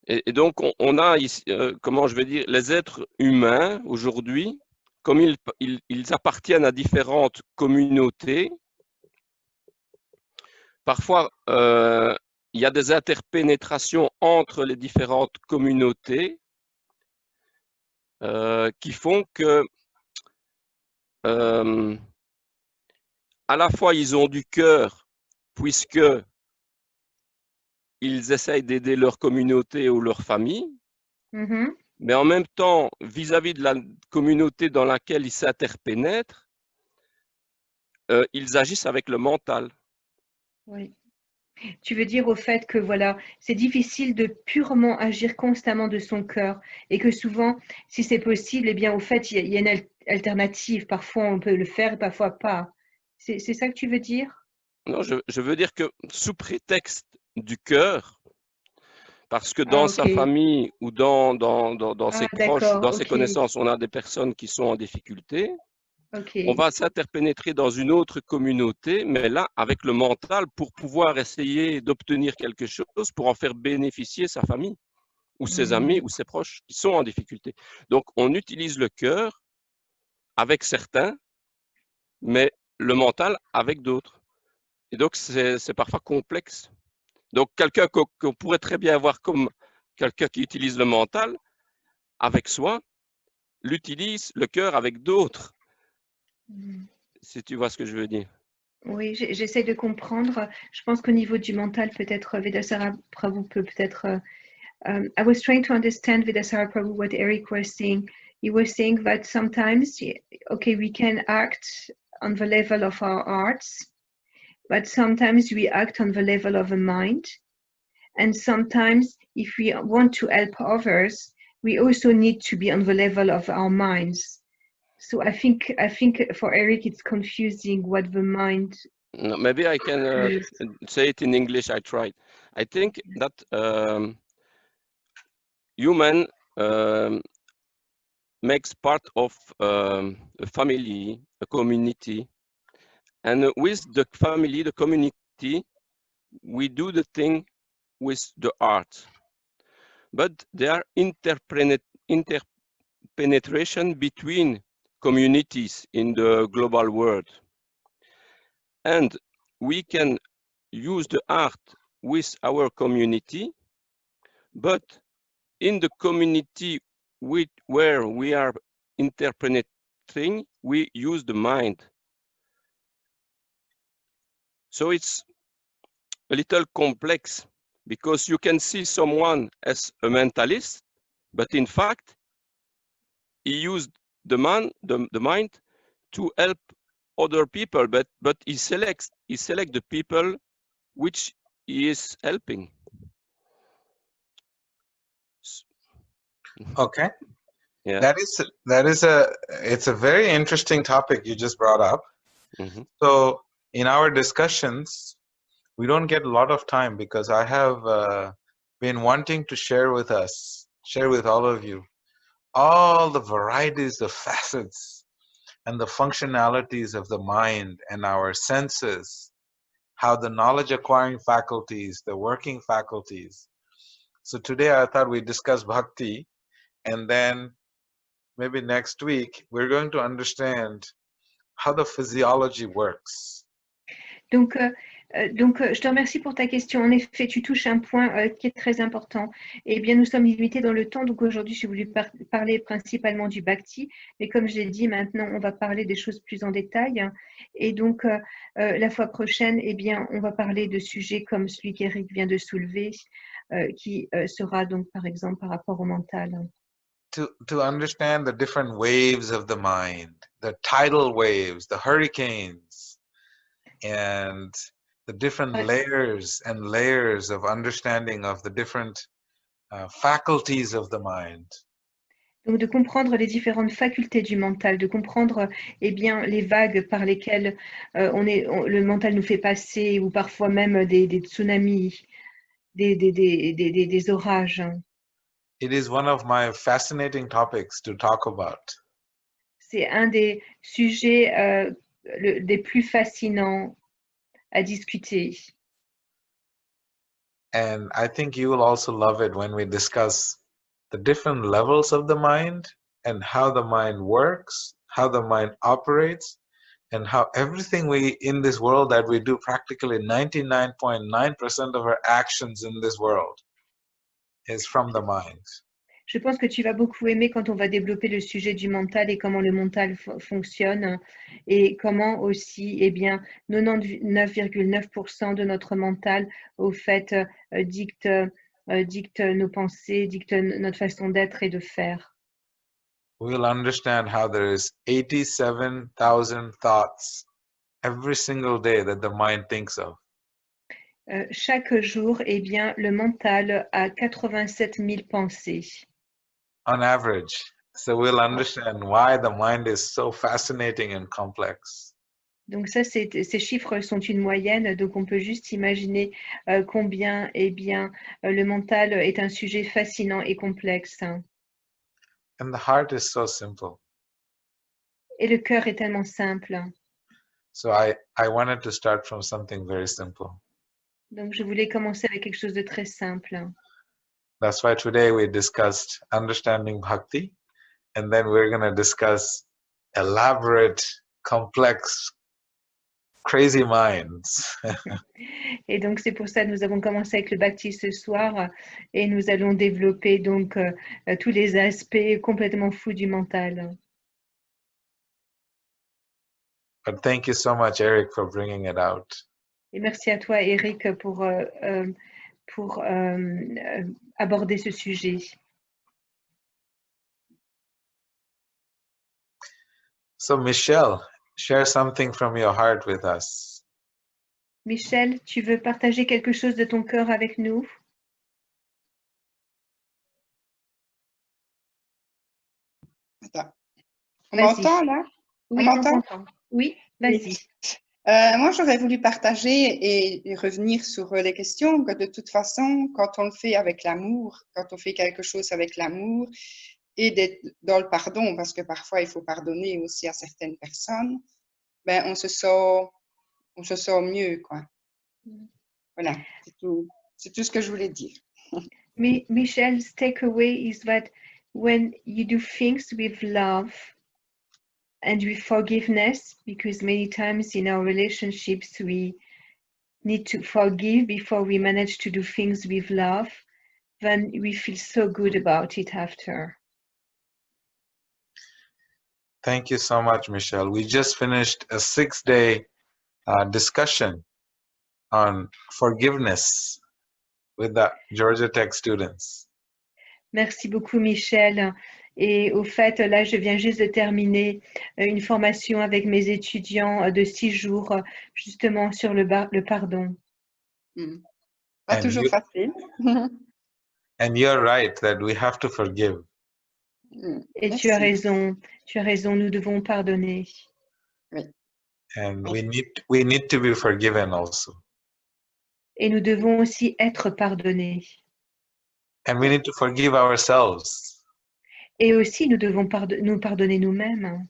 Et donc, on a ici, comment je vais dire, les êtres humains aujourd'hui, comme ils appartiennent à différentes communautés, parfois, il y a des interpénétrations entre les différentes communautés qui font que à la fois ils ont du cœur puisque ils essayent d'aider leur communauté ou leur famille, mais en même temps, vis-à-vis de la communauté dans laquelle ils s'interpénètrent, ils agissent avec le mental. Oui. Tu veux dire au fait que voilà, c'est difficile de purement agir constamment de son cœur et que souvent, si c'est possible, eh bien au fait, il y a une alternative. Parfois, on peut le faire et parfois pas. C'est ça que tu veux dire? Non, je veux dire que sous prétexte du cœur, parce que dans sa famille ou dans ses proches, dans ses connaissances, on a des personnes qui sont en difficulté, on va s'interpénétrer dans une autre communauté, mais là, avec le mental, pour pouvoir essayer d'obtenir quelque chose, pour en faire bénéficier sa famille, ou ses amis, ou ses proches, qui sont en difficulté. Donc, on utilise le cœur avec certains, mais le mental avec d'autres. Et donc, c'est parfois complexe. Donc, quelqu'un qu'on pourrait très bien voir comme quelqu'un qui utilise le mental avec soi, l'utilise le cœur avec d'autres. Si tu vois ce que je veux dire. Oui, j'essaie de comprendre. Je pense qu'au niveau du mental, peut-être Vedasara Prabhu peut peut-être... I was trying to understand Vedasara Prabhu, what Eric was saying. He was saying that sometimes, okay, we can act on the level of our hearts, but sometimes we act on the level of the mind. And sometimes if we want to help others, we also need to be on the level of our minds. So I think for Eric it's confusing what the mind. No, maybe I can say it in English. I tried. I think that human makes part of a family, a community, and with the family, the community, we do the thing with the heart. But there are interpenetration between communities in the global world. And we can use the art with our community, but in the community where we are interpreting, we use the mind. So it's a little complex because you can see someone as a mentalist, but in fact, he used the mind to help other people, but he select the people which he is helping. Okay. Yeah. It's a very interesting topic you just brought up. So in our discussions, we don't get a lot of time because I have been wanting to share with all of you, all the varieties of facets and the functionalities of the mind and our senses, how the knowledge acquiring faculties, the working faculties. So today I thought we'd discuss bhakti, and then maybe next week we're going to understand how the physiology works. Donc, je te remercie pour ta question. En effet, tu touches un point qui est très important. Eh bien, nous sommes limités dans le temps. Donc, aujourd'hui, j'ai voulu parler principalement du bhakti. Mais comme j'ai dit, maintenant, on va parler des choses plus en détail. Et donc, la fois prochaine, eh bien, on va parler de sujets comme celui qu'Eric vient de soulever, sera donc par exemple par rapport au mental. To understand the different waves of the mind, the tidal waves, the hurricanes, and the different layers and layers of understanding of the different faculties of the mind. Donc de comprendre les différentes facultés du mental, de comprendre eh bien, les vagues par lesquelles le mental nous fait passer, ou parfois même des tsunamis, des orages. It is one of my fascinating topics to talk about. C'est un des sujets des plus fascinants à discuter. And I think you will also love it when we discuss the different levels of the mind and how the mind works, how the mind operates, and how everything in this world that we do, practically 99.9% of our actions in this world is from the mind. Je pense que tu vas beaucoup aimer quand on va développer le sujet du mental et comment le mental fonctionne, et comment aussi, eh bien, 99,9% de notre mental, au fait, dicte nos pensées, dicte notre façon d'être et de faire. We'll understand how there is 87,000 thoughts every single day that the mind thinks of. Chaque jour, eh bien, le mental a 87 000 pensées. On average. So we'll understand why the mind is so fascinating and complex. Donc ça, ces chiffres sont une moyenne, donc on peut juste imaginer combien eh bien, le mental est un sujet fascinant et complexe. And the heart is so simple. Et le cœur est tellement simple. So I wanted to start from something very simple. Donc je voulais commencer avec quelque chose de très simple. That's why today we discussed understanding bhakti, and then we're going to discuss elaborate, complex, crazy minds. Et donc c'est pour ça que nous avons commencé avec le bhakti ce soir, et nous allons développer donc tous les aspects complètement fous du mental. But thank you so much, Eric, for bringing it out. Et merci à toi, Eric, pour aborder ce sujet. So Michelle, share something from your heart with us. Michel, tu veux partager quelque chose de ton cœur avec nous? Attends. On m'entend là? Oui, on t'entend. Oui, vas-y. Moi, j'aurais voulu partager et revenir sur les questions que de toute façon, quand on le fait avec l'amour, quand on fait quelque chose avec l'amour et d'être dans le pardon, parce que parfois il faut pardonner aussi à certaines personnes, ben on se sent mieux, quoi. Voilà, c'est tout ce que je voulais dire. Michel's takeaway is that when you do things with love and with forgiveness, because many times in our relationships we need to forgive before we manage to do things with love, then we feel so good about it after. Thank you so much, Michelle. We just finished a 6-day discussion on forgiveness with the Georgia Tech students. Merci beaucoup, Michel. Et au fait, là, je viens juste de terminer une formation avec mes étudiants de 6 jours, justement sur le pardon. Pas toujours facile. And you're right that we have to forgive. Et tu as raison, nous devons pardonner. Oui. And we need to be forgiven also. Et nous devons aussi être pardonnés. And we need to forgive ourselves. Et aussi, nous devons nous pardonner nous-mêmes.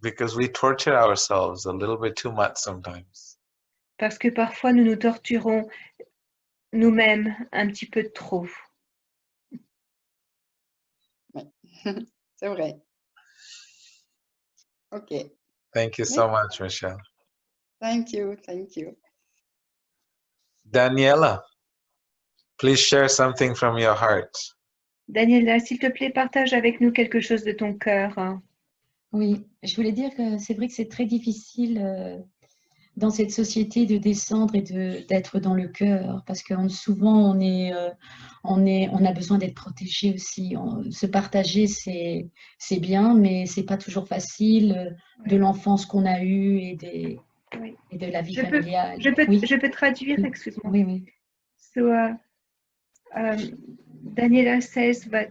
Because we torture ourselves a little bit too much sometimes. Parce que parfois, nous nous torturons nous-mêmes un petit peu trop. C'est vrai. OK. Thank you so much, Michelle. Thank you. Thank you. Daniela, please share something from your heart. Daniela, s'il te plaît, partage avec nous quelque chose de ton cœur. Oui, je voulais dire que c'est vrai que c'est très difficile dans cette société de descendre et d'être dans le cœur, parce que souvent on a besoin d'être protégé aussi. Se partager, c'est bien, mais c'est pas toujours facile de l'enfance qu'on a eue et de la vie familiale. Je peux traduire, excuse-moi. Oui, oui. So, Daniela says that,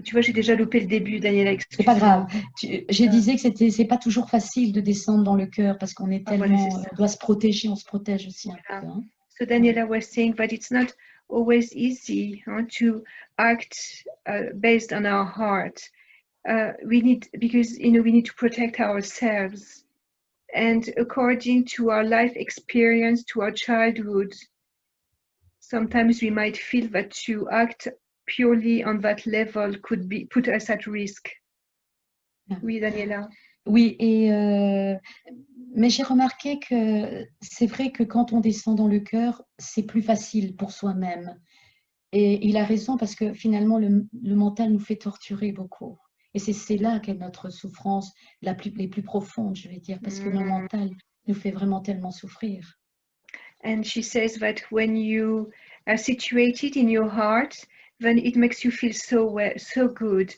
tu vois, j'ai déjà loupé le début, Daniela. C'est pas grave. Je disais que c'est pas toujours facile de descendre dans le cœur parce qu'on est tellement, on doit se protéger, on se protège aussi un peu. Hein. So Daniela was saying that it's not always easy to act based on our heart. We need, because we need to protect ourselves, and according to our life experience, to our childhood, sometimes we might feel that to act purely on that level could put us at risk. Oui, Daniela. Oui, mais j'ai remarqué que c'est vrai que quand on descend dans le cœur, c'est plus facile pour soi-même. Et il a raison parce que finalement, le mental nous fait torturer beaucoup. Et c'est là qu'est notre souffrance les plus profondes, je vais dire, parce que le mental nous fait vraiment tellement souffrir. And she says that when you are situated in your heart, then it makes you feel so good.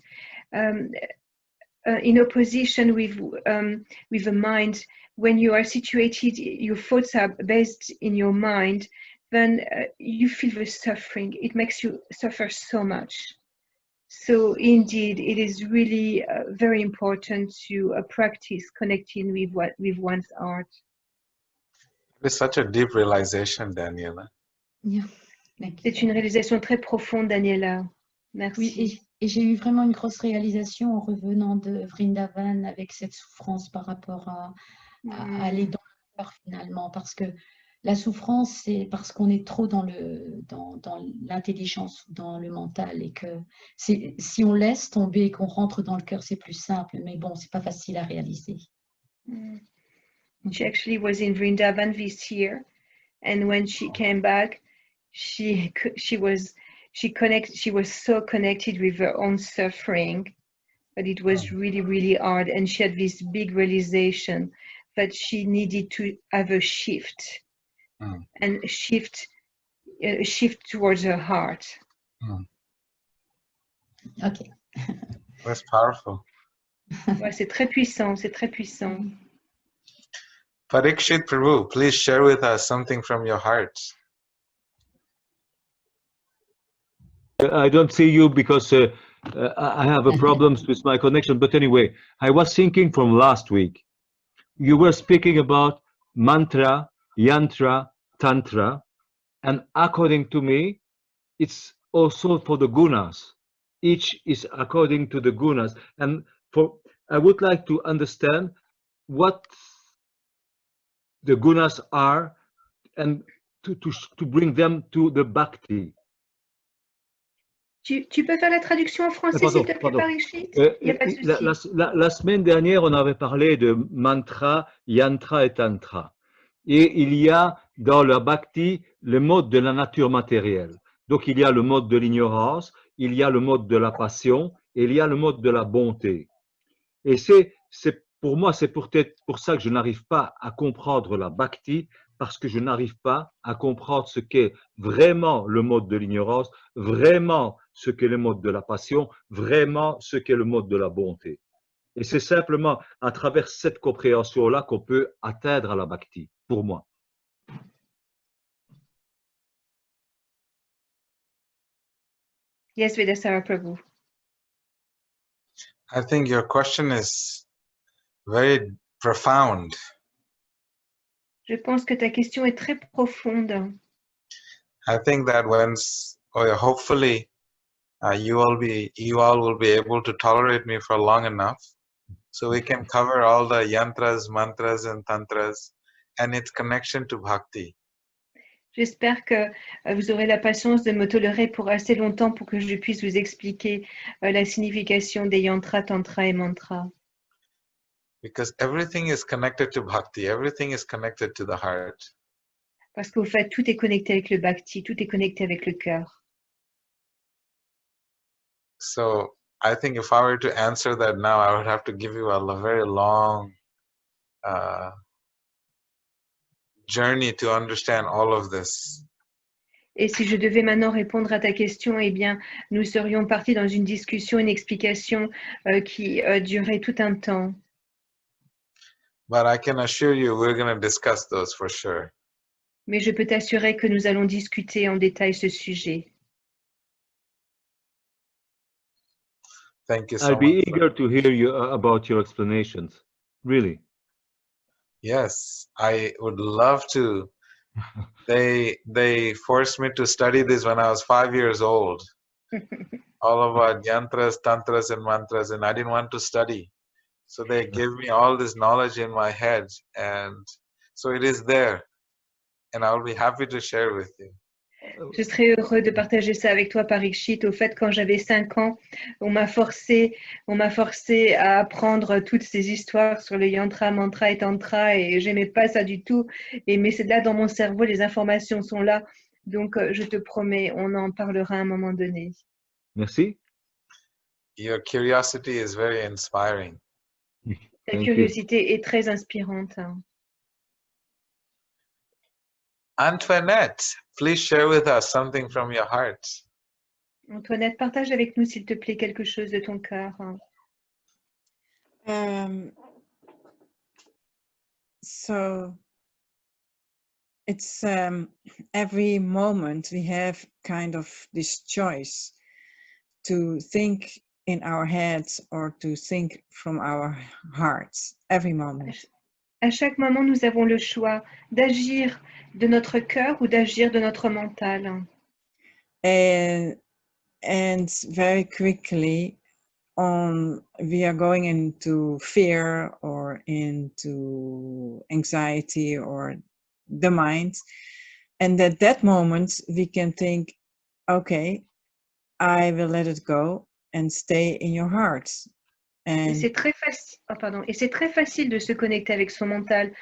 In opposition with the mind, when you are situated, your thoughts are based in your mind, then you feel the suffering. It makes you suffer so much. So indeed, it is really very important to practice connecting with one's heart. It's such a deep realization, Daniela. Yeah. C'est une réalisation très profonde, Daniela. Merci. Oui, et j'ai eu vraiment une grosse réalisation en revenant de Vrindavan avec cette souffrance par rapport à aller dans le cœur finalement, parce que la souffrance, c'est parce qu'on est trop dans l'intelligence ou dans le mental, et que si on laisse tomber et qu'on rentre dans le cœur, c'est plus simple, mais bon, c'est pas facile à réaliser. She actually was in Vrindavan this year, and when she came back, she was so connected with her own suffering, but it was really, really hard, and she had this big realization that she needed to have a shift, and shift towards her heart. Okay. That's powerful. Ouais, c'est très puissant, c'est très puissant. Parikshit Prabhu, please share with us something from your heart. I don't see you because I have problems with my connection. But anyway, I was thinking from last week. You were speaking about mantra, yantra, tantra, and according to me, it's also for the gunas. Each is according to the gunas. And I would like to understand what the gunas are and to bring them to the bhakti. Tu peux faire la traduction en français, s'il te plaît, Parikshit? Il n'y a pas de souci. La semaine dernière, on avait parlé de mantra, yantra et tantra. Et il y a dans la bhakti le mode de la nature matérielle. Donc il y a le mode de l'ignorance, il y a le mode de la passion, et il y a le mode de la bonté. Et pour moi, c'est peut-être pour ça que je n'arrive pas à comprendre la bhakti, parce que je n'arrive pas à comprendre ce qu'est vraiment le mode de l'ignorance, vraiment ce qu'est le mode de la passion, vraiment ce qu'est le mode de la bonté. Et c'est simplement à travers cette compréhension-là qu'on peut atteindre à la bhakti, pour moi. Yes, Vedasara Prabhu. I think your question is very profound. Je pense que ta question est très profonde. I think that hopefully you all will be able to tolerate me for long enough, so we can cover all the yantras, mantras, and tantras, and its connection to bhakti. J'espère que vous aurez la patience de me tolérer pour assez longtemps pour que je puisse vous expliquer la signification des yantras, tantras et mantras. Because everything is connected to bhakti, everything is connected to the heart. Parce qu'au fait, tout est connecté avec le bhakti, tout est connecté avec le cœur. So I think if I were to answer that now, I would have to give you a very long journey to understand all of this. Et si je devais maintenant répondre à ta question, eh bien, nous serions partis dans une discussion, une explication qui durerait tout un temps. But I can assure you, we're going to discuss those for sure. Mais je peux t'assurer que nous allons discuter en détail ce sujet. Thank you so I'll be much. eager to hear you about your explanations. Really. Yes, I would love to. They forced me to study this when I was 5 years old. All about yantras, tantras, and mantras, and I didn't want to study. So they gave me all this knowledge in my head, and so it is there. And I'll be happy to share with you. Je serais heureux de partager ça avec toi, Parikshit. Au fait, quand j'avais 5 ans, on m'a forcé à apprendre toutes ces histoires sur le yantra, mantra et tantra, et j'aimais pas ça du tout. Mais c'est là dans mon cerveau, les informations sont là. Donc, je te promets, on en parlera à un moment donné. Merci. Your curiosity is very inspiring. Ta curiosité est très inspirante. Antoinette, please share with us something from your heart. Antoinette, partage avec nous, s'il te plaît, quelque chose de ton cœur. So it's every moment we have kind of this choice to think in our heads or to think from our hearts, every moment. À chaque moment, nous avons le choix d'agir de notre cœur ou d'agir de notre mental. And very quickly we are going into fear or into anxiety or the mind. And at that moment, we can think, okay, I will let it go and stay in your heart. Et c'est très facile de se connecter avec son mental.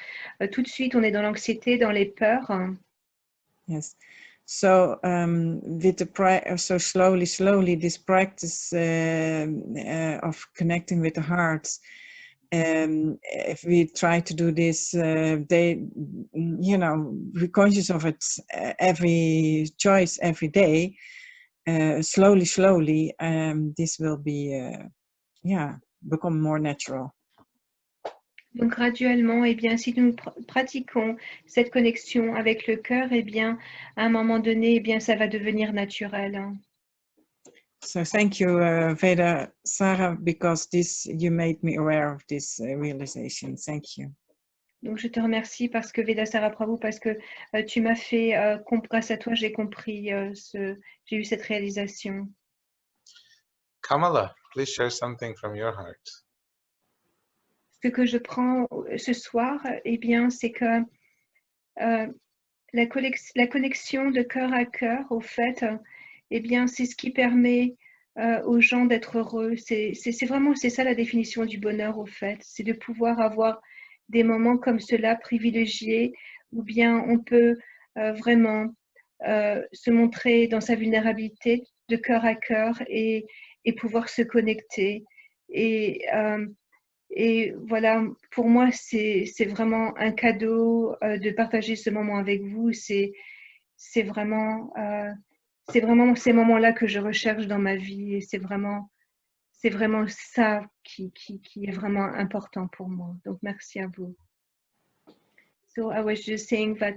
Tout de suite, on est dans l'anxiété, dans les peurs. Yes. So with the so slowly this practice of connecting with the heart, if we try to do this, we're conscious of it every choice every day. Slowly, this will be become more natural. Donc graduellement, eh bien, si nous pratiquons cette connexion avec le cœur, eh bien, à un moment donné, eh bien, ça va devenir naturel. So thank you, Vedasara, because you made me aware of this realization. Thank you. Donc je te remercie parce que Vedasara Prabhu, parce que tu m'as fait, grâce à toi, j'ai compris, j'ai eu cette réalisation. Kamala, please share something from your heart. Ce que je prends ce soir, eh bien, c'est que la connexion de cœur à cœur, au fait, eh bien, c'est ce qui permet aux gens d'être heureux. C'est ça la définition du bonheur, au fait. C'est de pouvoir avoir des moments comme cela privilégiés, où bien on peut vraiment se montrer dans sa vulnérabilité de cœur à cœur et pouvoir se connecter. Et voilà, pour moi, c'est vraiment un cadeau de partager ce moment avec vous. C'est vraiment ces moments-là que je recherche dans ma vie et c'est vraiment ça qui est vraiment important pour moi. Donc, merci à vous. So I was just saying that